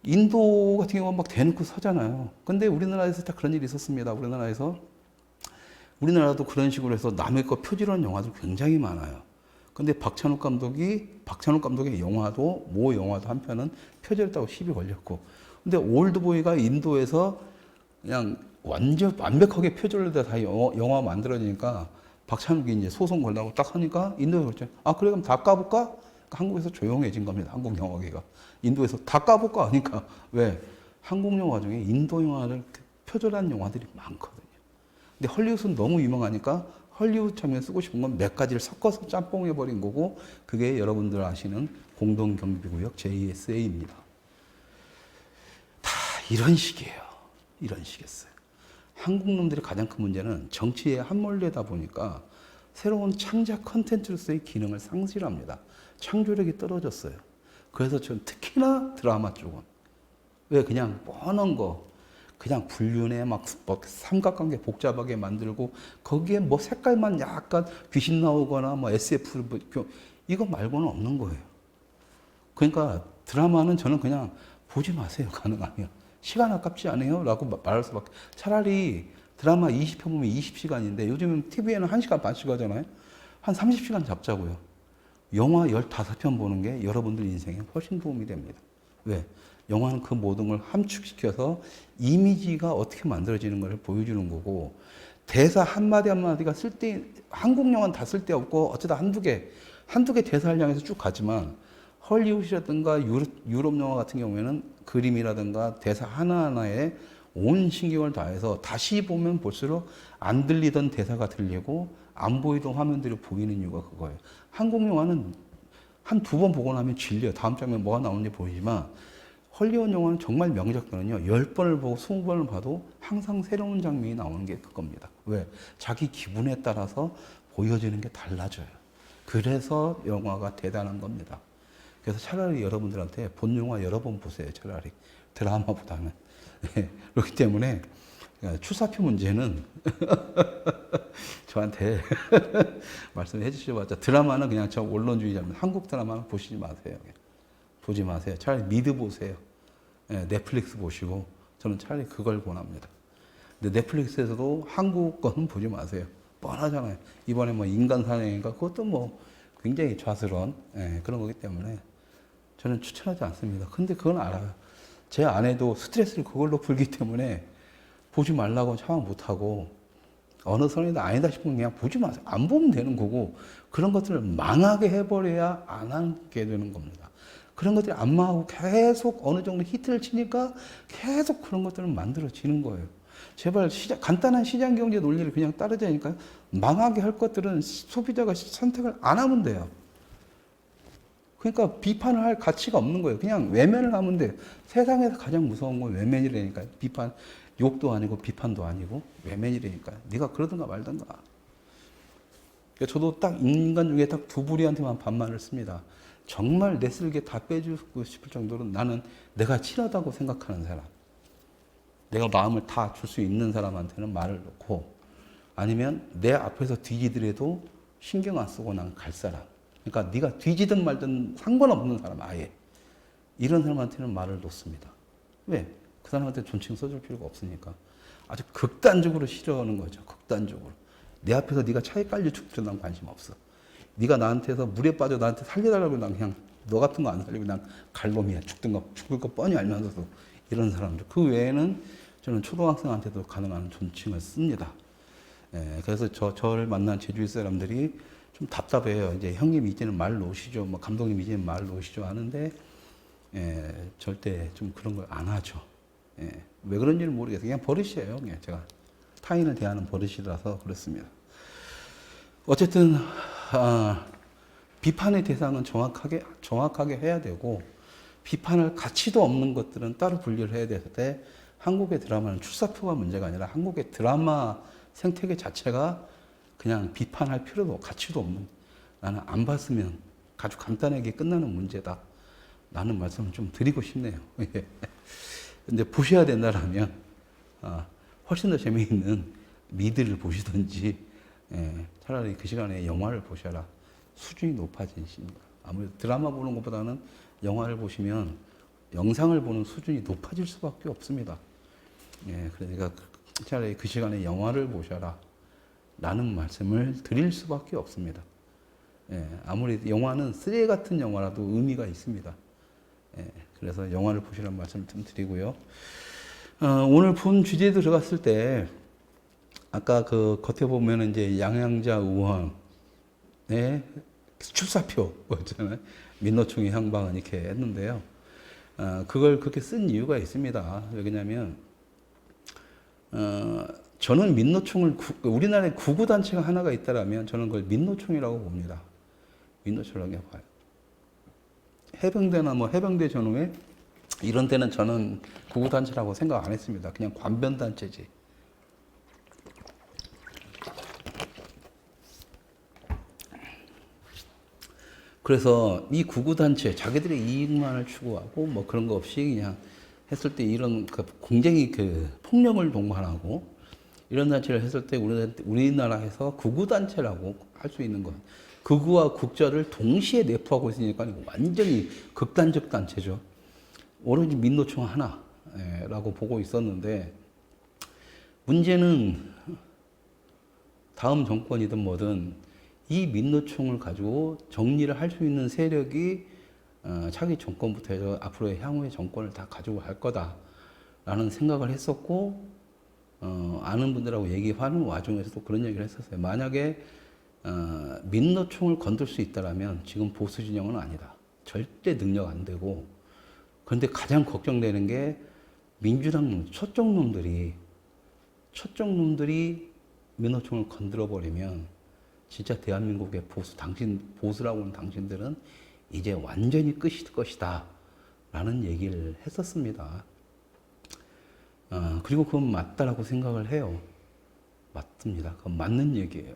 인도 같은 경우는 막 대놓고 서잖아요. 근데 우리나라에서 다 그런 일이 있었습니다. 우리나라도 그런 식으로 해서 남의 거 표지로는 영화도 굉장히 많아요. 근데 박찬욱 감독의 영화도, 모 영화도 한 편은 표절했다고 시비 걸렸고. 근데 올드보이가 인도에서 그냥 완전 완벽하게 표절로 다 영화 만들어지니까 박찬욱이 이제 소송 걸라고 딱 하니까 인도에서 그랬죠. 그래, 그럼 다 까볼까? 그러니까 한국에서 조용해진 겁니다. 한국 영화계가. 인도에서 다 까볼까? 하니까 왜? 한국 영화 중에 인도 영화를 표절한 영화들이 많거든요. 근데 헐리우드는 너무 유명하니까 헐리우드 장면 쓰고 싶은 건 몇 가지를 섞어서 짬뽕해버린 거고 그게 여러분들 아시는 공동경비구역 JSA입니다. 다 이런 식이에요. 이런 식이었어요. 한국 놈들의 가장 큰 문제는 정치에 함몰되다 보니까 새로운 창작 컨텐츠로서의 기능을 상실합니다. 창조력이 떨어졌어요. 그래서 전 특히나 드라마 쪽은 왜 그냥 뻔한 거 그냥 불륜에 막 삼각관계 복잡하게 만들고 거기에 뭐 색깔만 약간 귀신 나오거나 뭐 SF 이거 말고는 없는 거예요. 그러니까 드라마는 저는 그냥 보지 마세요. 가능하면. 시간 아깝지 않아요? 라고 말할 수밖에. 차라리 드라마 20편 보면 20시간인데 요즘은 TV에는 1시간 반씩 하잖아요. 한 30시간 잡자고요. 영화 15편 보는 게 여러분들 인생에 훨씬 도움이 됩니다. 왜? 영화는 그 모든 걸 함축시켜서 이미지가 어떻게 만들어지는 걸 보여주는 거고 대사 한마디 한마디가 한국 영화는 다 쓸데없고 어쩌다 한두 개 대사를 향해서 쭉 가지만 헐리우드라든가 유럽 영화 같은 경우에는 그림이라든가 대사 하나하나에 온 신경을 다해서 다시 보면 볼수록 안 들리던 대사가 들리고 안 보이던 화면들이 보이는 이유가 그거예요. 한국 영화는 한 2번 보고 나면 질려요. 다음 장면 뭐가 나오는지 보이지만 헐리우드 영화는 정말 명작들은요. 10번을 보고 20번을 봐도 항상 새로운 장면이 나오는 게 그겁니다. 왜? 자기 기분에 따라서 보여지는 게 달라져요. 그래서 영화가 대단한 겁니다. 그래서 차라리 여러분들한테 본 영화 여러 번 보세요. 차라리 드라마보다는. 그렇기 때문에 출사표 문제는 저한테 말씀해 주셔봤자 드라마는 그냥 저 원론주의자입니다. 한국 드라마는 보시지 마세요. 보지 마세요. 차라리 미드 보세요. 넷플릭스 보시고 저는 차라리 그걸 권합니다. 근데 넷플릭스에서도 한국 거는 보지 마세요. 뻔하잖아요. 이번에 뭐 인간 사냥인가 그것도 뭐 굉장히 좌스러운 그런 거기 때문에 저는 추천하지 않습니다. 근데 그건 알아요. 제 아내도 스트레스를 그걸로 풀기 때문에 보지 말라고 차마 못하고, 어느 선이다 아니다 싶으면 그냥 보지 마세요. 안 보면 되는 거고, 그런 것들을 망하게 해버려야 안 하게 되는 겁니다. 그런 것들이 안 망하고 계속 어느 정도 히트를 치니까 계속 그런 것들을 만들어지는 거예요. 제발 간단한 시장 경제 논리를 그냥 따르자니까요. 망하게 할 것들은 소비자가 선택을 안 하면 돼요. 그러니까 비판을 할 가치가 없는 거예요. 그냥 외면을 하면 돼요. 세상에서 가장 무서운 건 외면이라니까요. 비판, 욕도 아니고 비판도 아니고 외면이라니까요. 네가 그러든가 말든가. 그러니까 저도 딱 인간 중에 딱 두 부류한테만 반말을 씁니다. 정말 내 쓸개 다 빼주고 싶을 정도로 나는 내가 친하다고 생각하는 사람, 내가 마음을 다 줄 수 있는 사람한테는 말을 놓고, 아니면 내 앞에서 뒤지더라도 신경 안 쓰고 난 갈 사람. 그러니까 네가 뒤지든 말든 상관없는 사람, 아예 이런 사람한테는 말을 놓습니다. 왜? 그 사람한테 존칭 써줄 필요가 없으니까. 아주 극단적으로 싫어하는 거죠. 극단적으로. 내 앞에서 네가 차에 깔려 죽든 난 관심 없어. 네가 나한테서 물에 빠져 나한테 살려달라고 난 그냥 너 같은 거 안 살리고 난 갈놈이야. 죽을 거 뻔히 알면서도 이런 사람들. 그 외에는 저는 초등학생한테도 가능한 존칭을 씁니다. 예, 그래서 저를 만난 제주의 사람들이 좀 답답해요. 이제 형님 이제는 말 놓으시죠. 뭐 감독님 이제는 말 놓으시죠 하는데, 예, 절대 좀 그런 걸 안 하죠. 예, 왜 그런지는 모르겠어요. 그냥 버릇이에요. 그냥 제가 타인을 대하는 버릇이라서 그렇습니다. 어쨌든 비판의 대상은 정확하게 해야 되고, 비판할 가치도 없는 것들은 따로 분류를 해야 되는데, 한국의 드라마는 출사표가 문제가 아니라 한국의 드라마 생태계 자체가 그냥 비판할 필요도 가치도 없는, 나는 안 봤으면 아주 간단하게 끝나는 문제다 라는 말씀을 좀 드리고 싶네요. 근데 보셔야 된다라면 훨씬 더 재미있는 미드를 보시든지, 차라리 그 시간에 영화를 보셔라. 수준이 높아지십니다. 아무래도 드라마 보는 것보다는 영화를 보시면 영상을 보는 수준이 높아질 수밖에 없습니다. 그러니까 차라리 그 시간에 영화를 보셔라 라는 말씀을 드릴 수밖에 없습니다. 아무리 영화는 쓰레기 같은 영화라도 의미가 있습니다. 그래서 영화를 보시라는 말씀을 좀 드리고요. 오늘 본 주제에 들어갔을 때, 아까 그 겉에 보면 이제 양양자 의원의 출사표 있잖아요. 민노총의 향방은 이렇게 했는데요. 그걸 그렇게 쓴 이유가 있습니다. 왜냐면 저는 민노총을 우리나라에 구구단체가 하나가 있다라면 저는 그걸 민노총이라고 봅니다. 민노총이라고 봐요. 해병대나 뭐 해병대 전후에 이런 데는 저는 구구단체라고 생각 안 했습니다. 그냥 관변단체지. 그래서 이 구구단체, 자기들의 이익만을 추구하고 뭐 그런 거 없이 그냥 했을 때 이런 굉장히 폭력을 동반하고 이런 단체를 했을 때 우리나라에서 구구단체라고 할 수 있는 것. 극우와 국자를 동시에 내포하고 있으니까 완전히 극단적 단체죠. 오로지 민노총 하나라고 보고 있었는데, 문제는 다음 정권이든 뭐든 이 민노총을 가지고 정리를 할 수 있는 세력이 차기 정권부터 해서 앞으로의 향후의 정권을 다 가지고 갈 거다라는 생각을 했었고, 아는 분들하고 얘기하는 와중에서도 그런 얘기를 했었어요. 만약에 민노총을 건들 수 있다라면 지금 보수 진영은 아니다. 절대 능력 안 되고. 그런데 가장 걱정되는 게 민주당 초쪽놈들이 민노총을 건드려 버리면 진짜 대한민국의 보수라고 하는 당신들은 이제 완전히 끝일 것이다 라는 얘기를 했었습니다. 그리고 그건 맞다라고 생각을 해요. 맞습니다. 그건 맞는 얘기예요.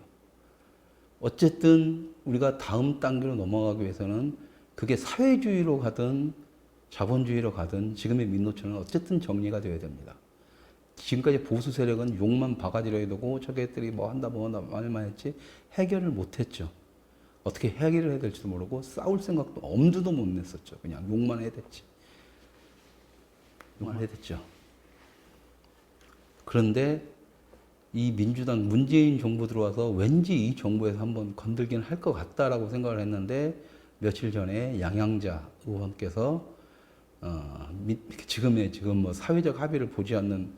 어쨌든 우리가 다음 단계로 넘어가기 위해서는 그게 사회주의로 가든 자본주의로 가든 지금의 민노총은 어쨌든 정리가 되어야 됩니다. 지금까지 보수 세력은 욕만 바가지로 해두고 저게들이 뭐 한다 말만 했지 해결을 못했죠. 어떻게 해결을 해야 될지도 모르고 싸울 생각도 엄두도 못 냈었죠. 그냥 욕만 해야 됐지. 욕만 해야 됐죠. 그런데 이 민주당 문재인 정부 들어와서 왠지 이 정부에서 한번 건들긴 할 것 같다라고 생각을 했는데, 며칠 전에 양양자 의원께서 지금 뭐 사회적 합의를 보지 않는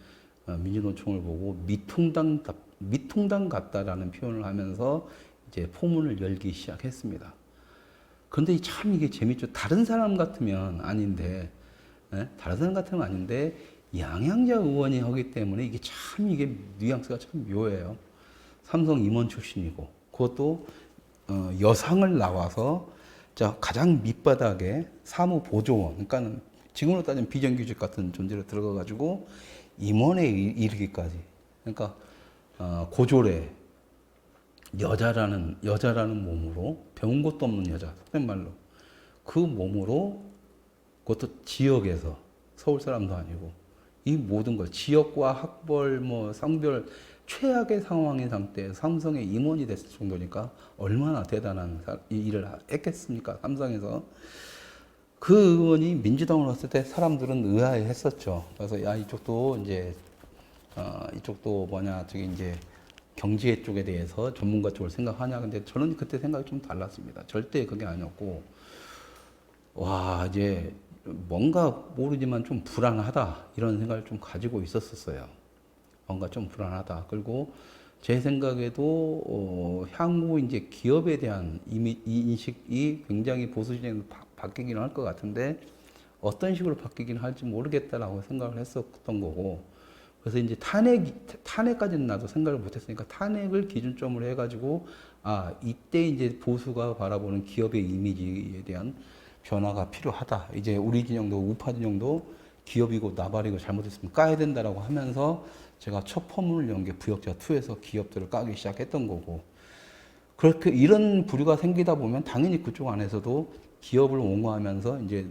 민주노총을 보고 미통당 같다라는 표현을 하면서 이제 포문을 열기 시작했습니다. 그런데 참 이게 재밌죠. 다른 사람 같으면 아닌데, 다른 사람 같으면 아닌데 양양자 의원이 하기 때문에 이게 참 이게 뉘앙스가 참 묘해요. 삼성 임원 출신이고 그것도 여상을 나와서 가장 밑바닥에 사무보조원, 그러니까 지금으로 따지면 비정규직 같은 존재로 들어가가지고 임원에 이르기까지, 그러니까 고졸의 여자라는 몸으로 배운 것도 없는 여자, 속된 말로 그 몸으로 그것도 지역에서 서울 사람도 아니고 이 모든 걸 지역과 학벌 뭐 성별 최악의 상황인 상태에 삼성의 임원이 됐을 정도니까 얼마나 대단한 일을 했겠습니까? 삼성에서. 그 의원이 민주당으로 왔을 때 사람들은 의아해했었죠. 그래서 야 이쪽도 이제 이쪽도 뭐냐 저기 이제 경제 쪽에 대해서 전문가 쪽을 생각하냐. 근데 저는 그때 생각이 좀 달랐습니다. 절대 그게 아니었고 와 이제 뭔가 모르지만 좀 불안하다 이런 생각을 좀 가지고 있었어요. 뭔가 좀 불안하다. 그리고 제 생각에도 향후 이제 기업에 대한 이 인식이 굉장히 보수 진영으로 바뀌기는 할 것 같은데 어떤 식으로 바뀌기는 할지 모르겠다라고 생각을 했었던 거고, 그래서 이제 탄핵까지는 나도 생각을 못했으니까 탄핵을 기준점으로 해가지고 이때 이제 보수가 바라보는 기업의 이미지에 대한 변화가 필요하다. 이제 우리 진영도 우파 진영도 기업이고 나발이고 잘못했으면 까야 된다라고 하면서 제가 첫 포문을 연 게 부역자 2에서 기업들을 까기 시작했던 거고, 그렇게 이런 부류가 생기다 보면 당연히 그쪽 안에서도 기업을 옹호하면서 이제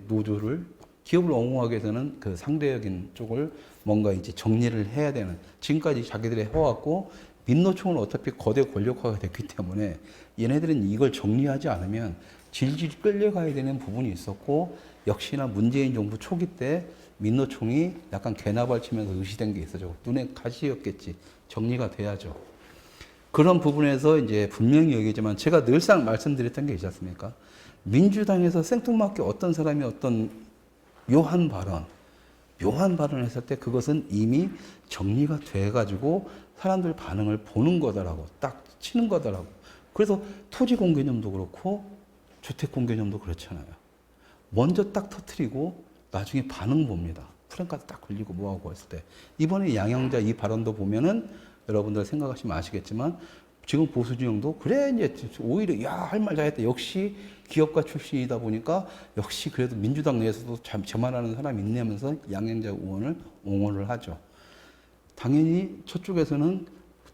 기업을 옹호하기 위해서는 그 상대적인 쪽을 뭔가 이제 정리를 해야 되는, 지금까지 자기들이 해왔고 민노총은 어차피 거대 권력화가 됐기 때문에 얘네들은 이걸 정리하지 않으면 질질 끌려가야 되는 부분이 있었고, 역시나 문재인 정부 초기 때 민노총이 약간 개나발 치면서 의시된 게 있어죠. 눈에 가시였겠지. 정리가 돼야죠. 그런 부분에서 이제 분명히 여기지만 제가 늘상 말씀드렸던 게 있지 않습니까? 민주당에서 생뚱맞게 어떤 사람이 어떤 묘한 발언을 했을 때 그것은 이미 정리가 돼가지고 사람들 반응을 보는 거다라고 딱 치는 거다라고. 그래서 토지 공개념도 그렇고 주택 공개념도 그렇잖아요. 먼저 딱 터트리고 나중에 반응 봅니다. 프랭카드 딱 걸리고 뭐하고 했을 때. 이번에 양양자 이 발언도 보면은 여러분들 생각하시면 아시겠지만 지금 보수 진영도 그래 이제 오히려 할 말 잘했다. 역시 기업가 출신이다 보니까 역시 그래도 민주당 내에서도 저만하는 사람이 있냐면서 양양자 의원을 옹호를 하죠. 당연히 저쪽에서는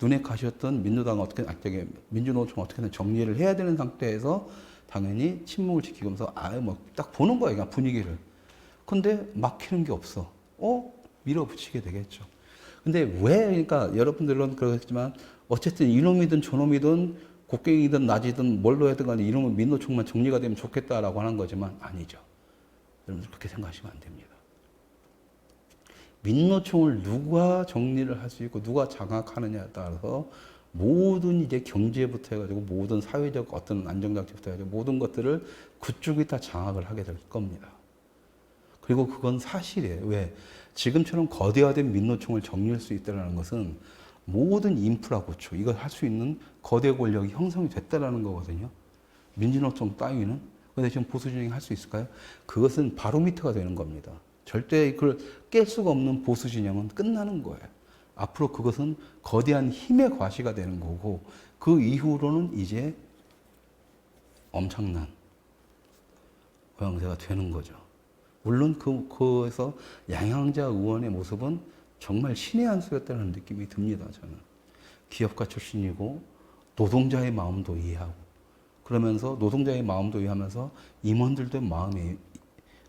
눈에 가시었던 민주노총 어떻게든 정리를 해야 되는 상태에서 당연히 침묵을 지키면서 뭐 딱 보는 거예요. 그냥 분위기를. 근데 막히는 게 없어. 밀어붙이게 되겠죠. 근데 그러니까 여러분들은 그렇지만 어쨌든 이놈이든 저놈이든 곡괭이든 나지든 뭘로 해든 간에 이놈은 민노총만 정리가 되면 좋겠다라고 하는 거지만 아니죠. 여러분들 그렇게 생각하시면 안 됩니다. 민노총을 누가 정리를 할 수 있고 누가 장악하느냐에 따라서 모든 이제 경제부터 해가지고 모든 사회적 어떤 안정장치부터 해가지고 모든 것들을 그쪽이 다 장악을 하게 될 겁니다. 그리고 그건 사실이에요. 왜? 지금처럼 거대화된 민노총을 정리할 수 있다는 것은 모든 인프라 구축, 이걸 할 수 있는 거대 권력이 형성이 됐다는 거거든요. 민주노총 따위는. 근데 지금 보수 진영이 할 수 있을까요? 그것은 바로미터가 되는 겁니다. 절대 그걸 깰 수가 없는 보수 진영은 끝나는 거예요. 앞으로 그것은 거대한 힘의 과시가 되는 거고, 그 이후로는 이제 엄청난 모양새가 되는 거죠. 물론 그에서 양양자 의원의 모습은 정말 신의 한 수였다는 느낌이 듭니다. 저는 기업가 출신이고 노동자의 마음도 이해하고, 그러면서 노동자의 마음도 이해하면서 임원들도 마음에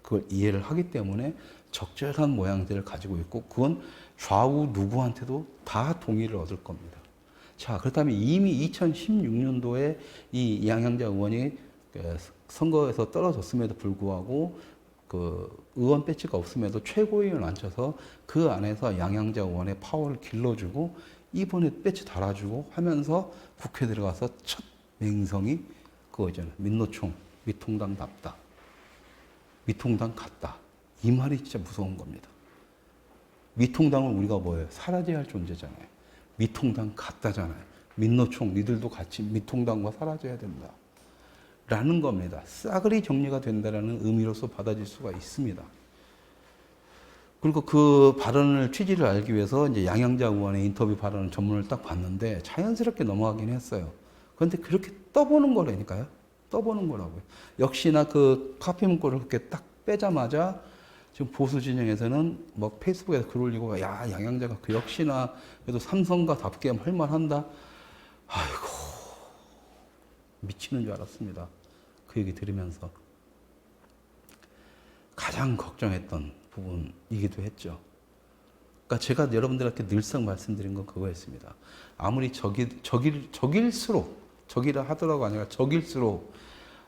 그걸 이해를 하기 때문에 적절한 모양새를 가지고 있고, 그건 좌우 누구한테도 다 동의를 얻을 겁니다. 자, 그렇다면 이미 2016년도에 이 양양자 의원이 선거에서 떨어졌음에도 불구하고 그 의원 배지가 없음에도 최고위원 앉혀서 그 안에서 양양자 의원의 파워를 길러주고 이번에 배지 달아주고 하면서 국회 들어가서 첫 맹성이 그거잖아요. 민노총, 미통당답다. 미통당 같다. 이 말이 진짜 무서운 겁니다. 미통당은 우리가 뭐예요? 사라져야 할 존재잖아요. 미통당 같다잖아요. 민노총 니들도 같이 미통당과 사라져야 된다. 라는 겁니다. 싸그리 정리가 된다라는 의미로서 받아들일 수가 있습니다. 그리고 그 발언을 취지를 알기 위해서 이제 양양자 의원의 인터뷰 발언 전문을 딱 봤는데 자연스럽게 넘어가긴 했어요. 그런데 그렇게 떠보는 거라니까요. 떠보는 거라고요. 역시나 그 카피 문구를 그렇게 딱 빼자마자 지금 보수 진영에서는 뭐 페이스북에서 글 올리고 야 양양자가 그 역시나 그래도 삼성가답게 할 말한다. 아이고 미치는 줄 알았습니다. 그 얘기 들으면서 가장 걱정했던 부분이기도 했죠. 그러니까 제가 여러분들한테 늘상 말씀드린 건 그거였습니다. 아무리 적일수록 적이라 하더라고 아니라 적일수록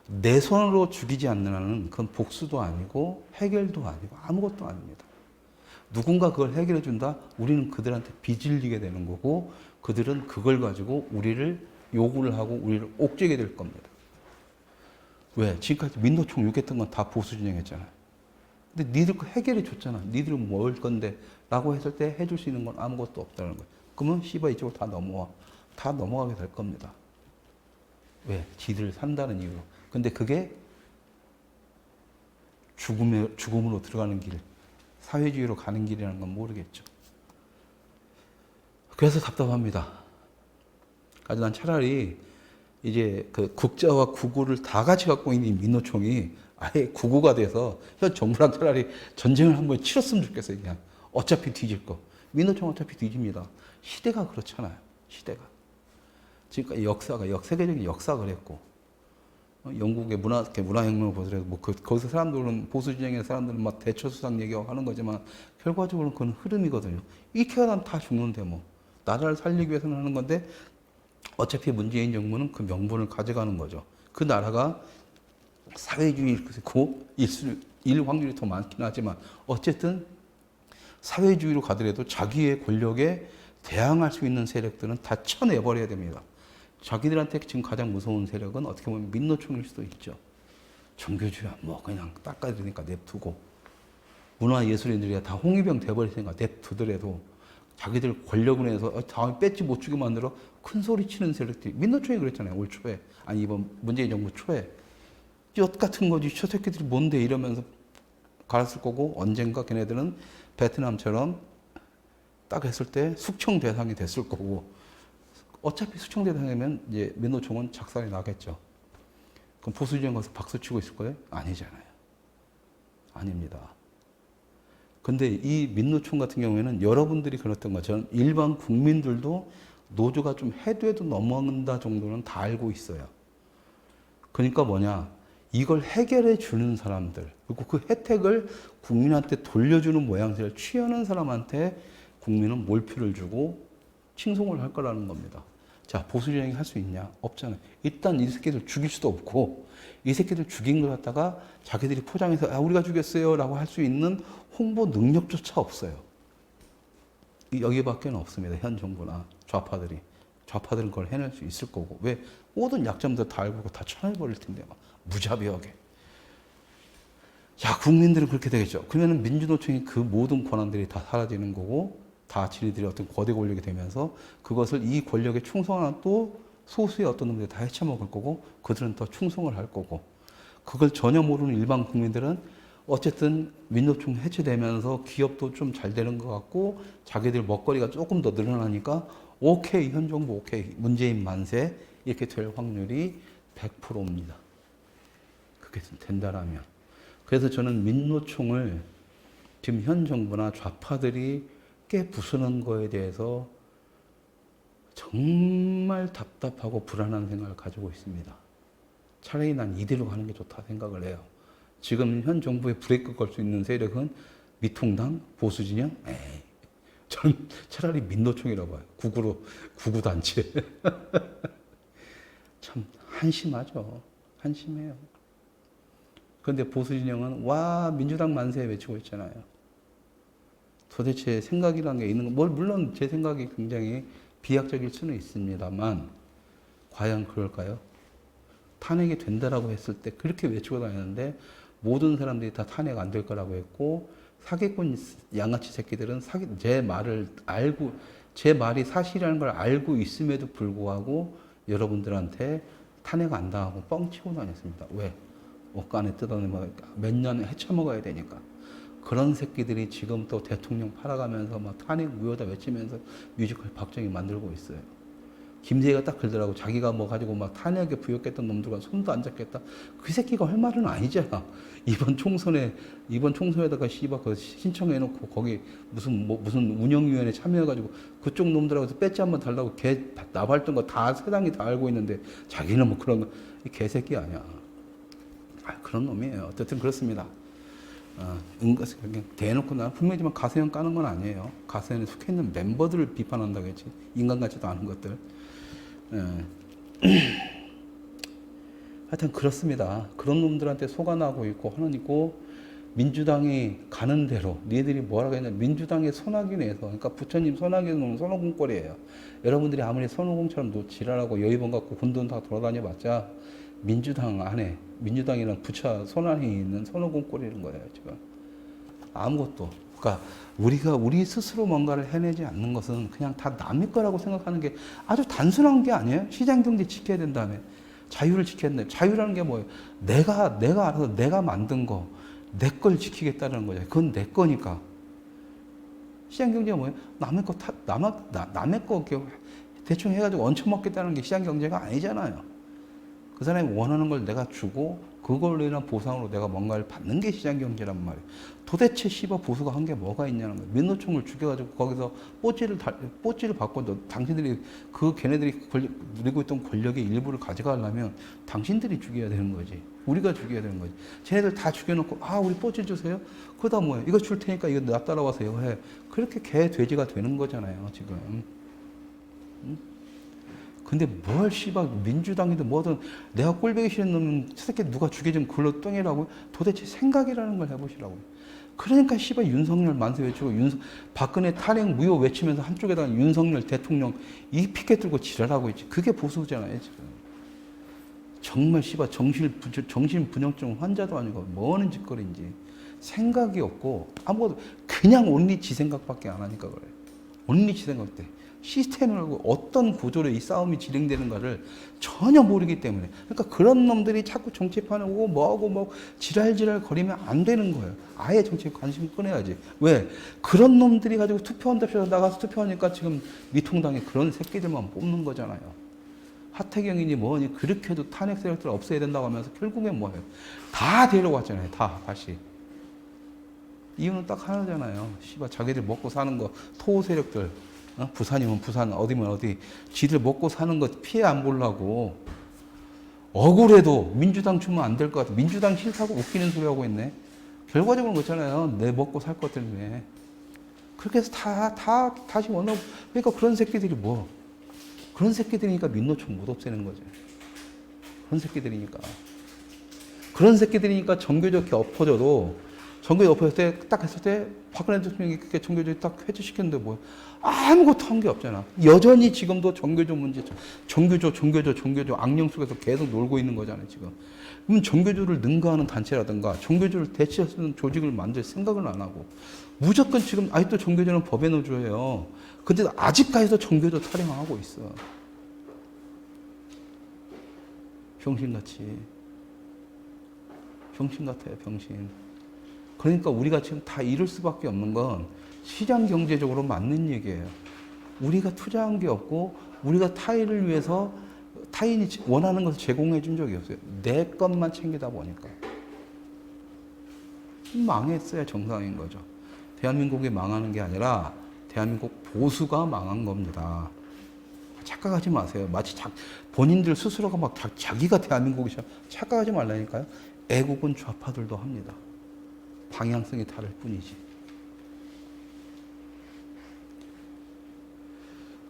내 손으로 죽이지 않는 한은 그건 복수도 아니고 해결도 아니고 아무것도 아닙니다. 누군가 그걸 해결해 준다? 우리는 그들한테 빚을지게 되는 거고 그들은 그걸 가지고 우리를 요구를 하고 우리를 옥죄게 될 겁니다. 왜? 지금까지 민노총 욕했던 건 다 보수 진영했잖아요. 근데 니들 거 해결해 줬잖아. 니들은 뭐 할 건데? 라고 했을 때 해줄 수 있는 건 아무것도 없다는 거예요. 그러면 씨발 이쪽으로 다 넘어와. 다 넘어가게 될 겁니다. 왜? 지들 산다는 이유로. 근데 그게 죽음으로 들어가는 길, 사회주의로 가는 길이라는 건 모르겠죠. 그래서 답답합니다. 아주 난 차라리 이제 그 국자와 구구를 다 같이 갖고 있는 민노총이 아예 구구가 돼서 현 정부랑 차라리 전쟁을 한번 치렀으면 좋겠어요. 그냥 어차피 뒤질 거. 민노총 어차피 뒤집니다. 시대가 그렇잖아요. 시대가. 지금까지 역사가 세계적인 역사가 그랬고 영국의 문화혁명을 보더라도 뭐 거기서 사람들은 보수 진영의 사람들은 막 대처수상 얘기하고 하는 거지만 결과적으로는 그건 흐름이거든요. 이렇게 하면 다 죽는데 뭐 나라를 살리기 위해서는 하는 건데 어차피 문재인 정부는 그 명분을 가져가는 거죠. 그 나라가 사회주의고 일 확률이 더 많긴 하지만 어쨌든 사회주의로 가더라도 자기의 권력에 대항할 수 있는 세력들은 다 쳐내버려야 됩니다. 자기들한테 지금 가장 무서운 세력은 어떻게 보면 민노총일 수도 있죠. 종교주의야 뭐 그냥 닦아주니까 냅두고 문화예술인들이 다 홍위병 돼버리니까 냅두더라도 자기들 권력을 해서 다음에 뺏지 못 주게 만들어 큰 소리 치는 세력들이 민노총이 그랬잖아요. 올 초에 아니 이번 문재인 정부 초에 엿 같은 거지 저 새끼들이 뭔데 이러면서 갈았을 거고 언젠가 걔네들은 베트남처럼 딱 했을 때 숙청 대상이 됐을 거고 어차피 숙청 대상이면 이제 민노총은 작살이 나겠죠. 그럼 보수진영 가서 박수 치고 있을 거예요? 아니잖아요. 아닙니다. 근데 이 민노총 같은 경우에는 여러분들이 그랬던 것처럼 일반 국민들도 노조가 좀 해도 넘어간다 정도는 다 알고 있어요. 그러니까 뭐냐. 이걸 해결해 주는 사람들, 그리고 그 혜택을 국민한테 돌려주는 모양새를 취하는 사람한테 국민은 몰표를 주고 칭송을 할 거라는 겁니다. 자, 보수진영이 할 수 있냐? 없잖아요. 일단 이 새끼들 죽일 수도 없고, 이 새끼들 죽인 걸 갖다가 자기들이 포장해서, 아, 우리가 죽였어요. 라고 할 수 있는 홍보 능력조차 없어요. 여기밖에 없습니다. 현 정부나 좌파들이. 좌파들은 그걸 해낼 수 있을 거고. 왜? 모든 약점들 다 알고 다 쳐내버릴 텐데, 막. 무자비하게. 자, 국민들은 그렇게 되겠죠. 그러면 민주노총이 그 모든 권한들이 다 사라지는 거고, 다 지네들이 어떤 거대 권력이 되면서 그것을 이 권력에 충성하는 또 소수의 어떤 놈들이 다 헤쳐먹을 거고, 그들은 더 충성을 할 거고, 그걸 전혀 모르는 일반 국민들은 어쨌든 민노총 해체되면서 기업도 좀 잘 되는 것 같고, 자기들 먹거리가 조금 더 늘어나니까, 오케이, 현 정부 오케이, 문재인 만세, 이렇게 될 확률이 100%입니다. 그게 된다라면. 그래서 저는 민노총을 지금 현 정부나 좌파들이 깨부수는 거에 대해서 정말 답답하고 불안한 생각을 가지고 있습니다. 차라리 난 이대로 가는 게 좋다 생각을 해요. 지금 현 정부에 브레이크 걸 수 있는 세력은 미통당, 보수진영? 에이, 저는 차라리 민노총이라고 봐요. 구구단체. 참 한심하죠. 한심해요. 그런데 보수진영은 와 민주당 만세 외치고 있잖아요. 도대체 생각이라는 게 있는 거, 물론 제 생각이 굉장히 비약적일 수는 있습니다만 과연 그럴까요? 탄핵이 된다라고 했을 때 그렇게 외치고 다녔는데 모든 사람들이 다 탄핵 안 될 거라고 했고 사기꾼 양아치 새끼들은 제 말을 알고 제 말이 사실이라는 걸 알고 있음에도 불구하고 여러분들한테 탄핵 안 당하고 뻥치고 다녔습니다. 왜? 옷가 안에 뜯어내면 몇 년 헤쳐먹어야 되니까. 그런 새끼들이 지금 또 대통령 팔아가면서 막 탄핵 무효다 외치면서 뮤지컬 박정희 만들고 있어요. 김세희가 딱 그러더라고. 자기가 뭐 가지고 막 탄핵에 부역했던 놈들과 손도 안 잡겠다. 그 새끼가 할 말은 아니잖아. 이번 총선에다가 씨발 그 신청해놓고 거기 무슨 운영위원회 참여해가지고 그쪽 놈들하고서 배지 한번 달라고 개 나발던 거 다 세상이 다 알고 있는데 자기는 뭐 그런 거 개새끼 아니야. 그런 놈이에요. 어쨌든 그렇습니다. 그냥 대놓고 나 분명히지만 가세형 까는 건 아니에요. 가세형에 속해 있는 멤버들을 비판한다고 했지. 인간 같지도 않은 것들. 하여튼 그렇습니다. 그런 놈들한테 속아나고 있고 하는 있고 민주당이 가는 대로 니들이 뭐라고 했냐 민주당의 손아귀 내서 그러니까 부처님 손아귀 놓은 손오공꼴이에요. 여러분들이 아무리 손오공처럼 지랄하고 여의봉 갖고 혼돈 다 돌아다녀봤자 민주당 안에 민주당이랑 부처 손안에 있는 손오공꼴이라는 거예요. 지금 아무것도 그러니까 우리 스스로 뭔가를 해내지 않는 것은 그냥 다 남의 거라고 생각하는 게 아주 단순한 게 아니에요. 시장 경제 지켜야 된다며. 자유를 지켜야 된다. 자유라는 게 뭐예요? 내가 알아서 내가 만든 거, 내 걸 지키겠다는 거죠. 그건 내 거니까. 시장 경제가 뭐예요? 남의 거 이렇게 대충 해가지고 얹혀먹겠다는 게 시장 경제가 아니잖아요. 그 사람이 원하는 걸 내가 주고 그걸로 인한 보상으로 내가 뭔가를 받는 게 시장 경제란 말이에요. 도대체 씨발 보수가 한 게 뭐가 있냐는 거예요. 민노총을 죽여가지고 거기서 뽀찌를 받고 당신들이 걔네들이 누리고 있던 권력의 일부를 가져가려면 당신들이 죽여야 되는 거지. 우리가 죽여야 되는 거지. 쟤네들 다 죽여놓고 우리 뽀찌 주세요. 그러다 뭐예요? 이거 줄 테니까 이거 나 따라와서 이거 해. 그렇게 개 돼지가 되는 거잖아요. 지금. 응? 근데 뭘 씨발 민주당이든 뭐든 내가 꼴보기 싫은 놈은 저 새끼 누가 죽여주면 그걸로 똥이라고 도대체 생각이라는 걸 해보시라고. 그러니까 씨발 윤석열 만세 외치고 박근혜 탄핵 무효 외치면서 한쪽에다가 윤석열 대통령 이 피켓 들고 지랄하고 있지. 그게 보수잖아요 지금. 정말 씨발 정신분열증 환자도 아니고 뭐 하는 짓거리인지 생각이 없고 아무것도 그냥 온리 지 생각밖에 안 하니까 그래. 온리 지 생각 때. 시스템을 알고 어떤 구조로 이 싸움이 진행되는가를 전혀 모르기 때문에 그러니까 그런 놈들이 자꾸 정치판에 오고 뭐하고 뭐 지랄지랄 거리면 안 되는 거예요. 아예 정치에 관심 꺼내야지. 왜? 그런 놈들이 가지고 투표한답시고 나가서 투표하니까 지금 미통당에 그런 새끼들만 뽑는 거잖아요. 하태경이니 뭐니 그렇게 해도 탄핵 세력들을 없애야 된다고 하면서 결국엔 뭐예요? 다 데려왔잖아요. 다 다시. 이유는 딱 하나잖아요. 씨발 자기들 먹고 사는 거 토호 세력들 부산이면 부산, 어디면 어디, 지들 먹고 사는 것 피해 안 보려고. 억울해도 민주당 주면 안 될 것 같아. 민주당 싫다고 웃기는 소리 하고 있네. 결과적으로 그렇잖아요. 내 먹고 살 것 때문에. 그렇게 해서 다시 원하고. 그러니까 그런 새끼들이 뭐. 그런 새끼들이니까 민노총 못 없애는 거죠. 그런 새끼들이니까. 그런 새끼들이니까 정교조 엎어져도 정교조 엎어졌을 때, 딱 했을 때, 박근혜 대통령이 그렇게 정교조 딱 해제시켰는데 뭐, 아무것도 한 게 없잖아. 여전히 지금도 정교조 문제, 정교조 악령 속에서 계속 놀고 있는 거잖아요, 지금. 그럼 정교조를 능가하는 단체라든가, 정교조를 대체할 수 있는 조직을 만들 생각을 안 하고, 무조건 지금, 아직도 정교조는 법의 노조예요. 근데 아직까지도 정교조 타령하고 있어. 병신같이. 병신 같아요, 병신. 그러니까 우리가 지금 다 이룰 수밖에 없는 건 시장 경제적으로 맞는 얘기예요. 우리가 투자한 게 없고 우리가 타인을 위해서 타인이 원하는 것을 제공해 준 적이 없어요. 내 것만 챙기다 보니까. 망했어야 정상인 거죠. 대한민국이 망하는 게 아니라 대한민국 보수가 망한 겁니다. 착각하지 마세요. 마치 본인들 스스로가 막 자기가 대한민국이 착각하지 말라니까요. 애국은 좌파들도 합니다. 방향성이 다를 뿐이지.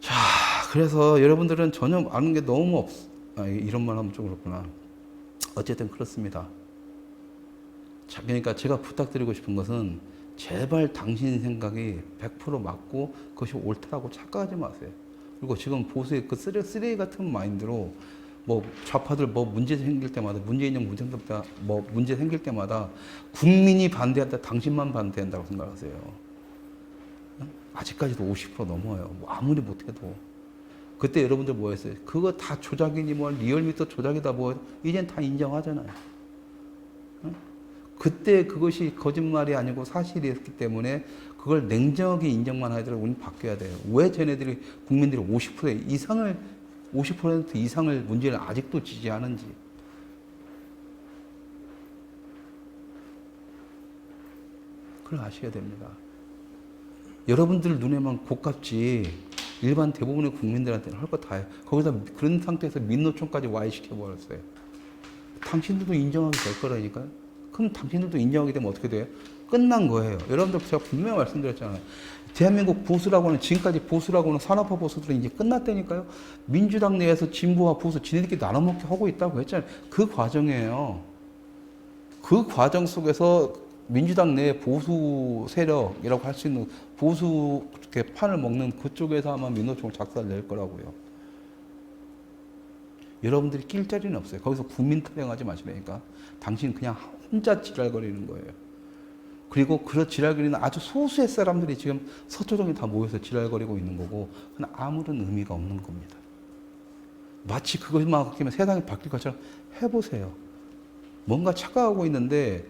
자, 그래서 여러분들은 전혀 아는 게 너무 이런 말 하면 좀 그렇구나. 어쨌든 그렇습니다. 자, 그러니까 제가 부탁드리고 싶은 것은 제발 당신 생각이 100% 맞고 그것이 옳다고 착각하지 마세요. 그리고 지금 보수의 그 쓰레기 같은 마인드로 뭐 좌파들 뭐 문제 생길 때마다 문재인형 문제 생길 때마다 국민이 반대한다 당신만 반대한다고 생각하세요. 아직까지도 50% 넘어요. 뭐 아무리 못해도. 그때 여러분들 뭐 했어요? 그거 다 조작이니 뭐 리얼미터 조작이다 뭐 이젠 다 인정하잖아요. 그때 그것이 거짓말이 아니고 사실이었기 때문에 그걸 냉정하게 인정만 하더라도 우리는 바뀌어야 돼요. 왜 쟤네들이 국민들이 50% 이상을 50% 이상을 문제를 아직도 지지하는지. 그걸 아셔야 됩니다. 여러분들 눈에만 고깝지 일반 대부분의 국민들한테는 할 거 다 해요. 거기다 그런 상태에서 민노총까지 와해시켜버렸어요. 당신들도 인정하게 될 거라니까요. 그럼 당신들도 인정하게 되면 어떻게 돼요? 끝난 거예요. 여러분들 제가 분명히 말씀드렸잖아요. 대한민국 보수라고는 지금까지 보수라고는 산업화 보수들은 이제 끝났다니까요. 민주당 내에서 진보와 보수 지네들끼리 나눠먹게 하고 있다고 했잖아요. 그 과정이에요. 그 과정 속에서 민주당 내 보수 세력이라고 할 수 있는 보수 판을 먹는 그쪽에서 아마 민노총을 작사를 낼 거라고요. 여러분들이 낄 자리는 없어요. 거기서 국민 타령하지 마시라니까. 당신 그냥 혼자 지랄거리는 거예요. 그리고 그런 지랄거리는 아주 소수의 사람들이 지금 서초동에 다 모여서 지랄거리고 있는 거고 그건 아무런 의미가 없는 겁니다. 마치 그것만 바뀌면 세상이 바뀔 것처럼 해보세요. 뭔가 착각하고 있는데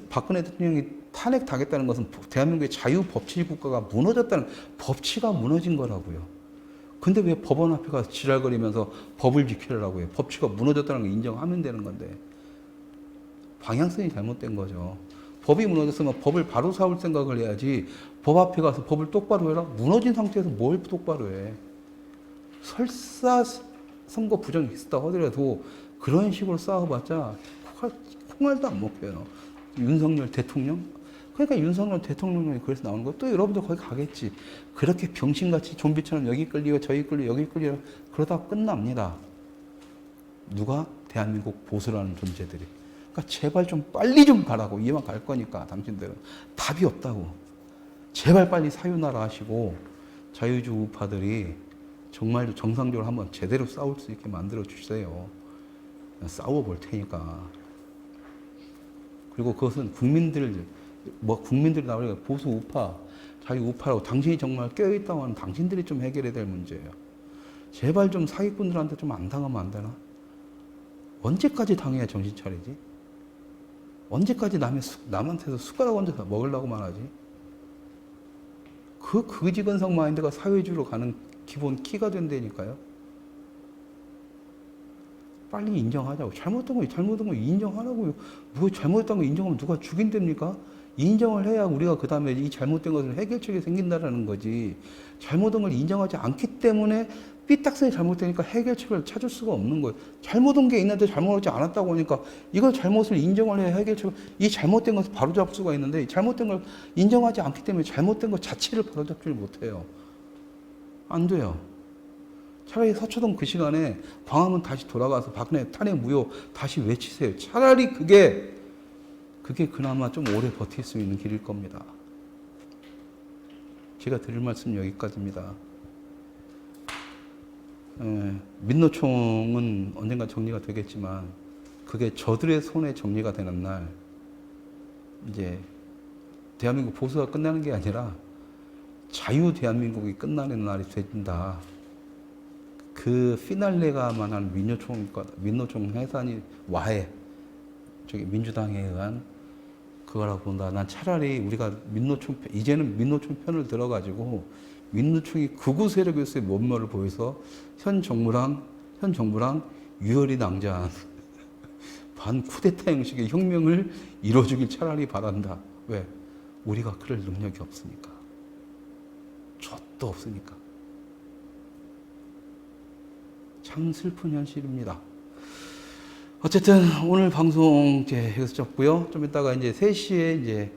박근혜 대통령이 탄핵당했다는 것은 대한민국의 자유법치 국가가 무너졌다는 법치가 무너진 거라고요. 근데 왜 법원 앞에 가서 지랄거리면서 법을 지켜라고 해요. 법치가 무너졌다는 걸 인정하면 되는 건데 방향성이 잘못된 거죠. 법이 무너졌으면 법을 바로 세울 생각을 해야지 법 앞에 가서 법을 똑바로 해라? 무너진 상태에서 뭘 똑바로 해. 설사 선거 부정이 있었다고 하더라도 그런 식으로 싸워봤자 콩알도 안 먹혀요. 윤석열 대통령? 그러니까 윤석열 대통령이 그래서 나오는 거. 또 여러분들 거기 가겠지. 그렇게 병신같이 좀비처럼 여기 끌리고 저기 끌리고 여기 끌리고 그러다 끝납니다. 누가? 대한민국 보수라는 존재들이. 그러니까 제발 좀 빨리 좀 가라고. 이만 갈 거니까 당신들은. 답이 없다고. 제발 빨리 사유나라 하시고 자유주의 우파들이 정말 정상적으로 한번 제대로 싸울 수 있게 만들어 주세요. 싸워볼 테니까. 그리고 그것은 국민들이 나오니까 보수 우파, 자유 우파라고 당신이 정말 껴있다고 하는 당신들이 좀 해결해야 될 문제예요. 제발 좀 사기꾼들한테 좀 안 당하면 안 되나? 언제까지 당해야 정신 차리지? 언제까지 남한테서 숟가락 얹어서 먹으려고만 하지? 그 거지건성 마인드가 사회주의로 가는 기본 키가 된다니까요. 빨리 인정하자고. 잘못된 거 인정하라고요. 뭐 잘못된 거 인정하면 누가 죽인답니까? 인정을 해야 우리가 그 다음에 이 잘못된 것을 해결책이 생긴다라는 거지. 잘못된 걸 인정하지 않기 때문에 삐딱선이 잘못되니까 해결책을 찾을 수가 없는 거예요. 잘못한 게 있는데 잘못하지 않았다고 하니까 이걸 잘못을 인정을 해야 해결책을, 이 잘못된 것을 바로잡을 수가 있는데 잘못된 걸 인정하지 않기 때문에 잘못된 것 자체를 바로잡지를 못해요. 안 돼요. 차라리 서초동 그 시간에 광화문 다시 돌아가서 박근혜 탄핵 무효 다시 외치세요. 차라리 그게 그나마 좀 오래 버틸 수 있는 길일 겁니다. 제가 드릴 말씀 여기까지입니다. 민노총은 언젠가 정리가 되겠지만 그게 저들의 손에 정리가 되는 날 이제 대한민국 보수가 끝나는 게 아니라 자유 대한민국이 끝나는 날이 된다. 그 피날레가만한 민노총 해산이 와해 저기 민주당에 의한 그거라고 본다. 난 차라리 우리가 이제는 민노총 편을 들어가지고 민노총이 극우 세력에서의 면모를 보여서 현 정부랑 유혈이 낭자한 반쿠데타 형식의 혁명을 이뤄주길 차라리 바란다. 왜? 우리가 그럴 능력이 없으니까. 젖도 없으니까. 참 슬픈 현실입니다. 어쨌든 오늘 방송 이제 여기서 접고요. 좀 이따가 이제 3시에 이제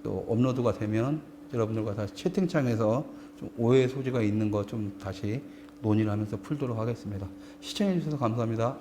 또 업로드가 되면 여러분들과 다시 채팅창에서 좀 오해 소지가 있는 거 좀 다시 논의를 하면서 풀도록 하겠습니다. 시청해 주셔서 감사합니다.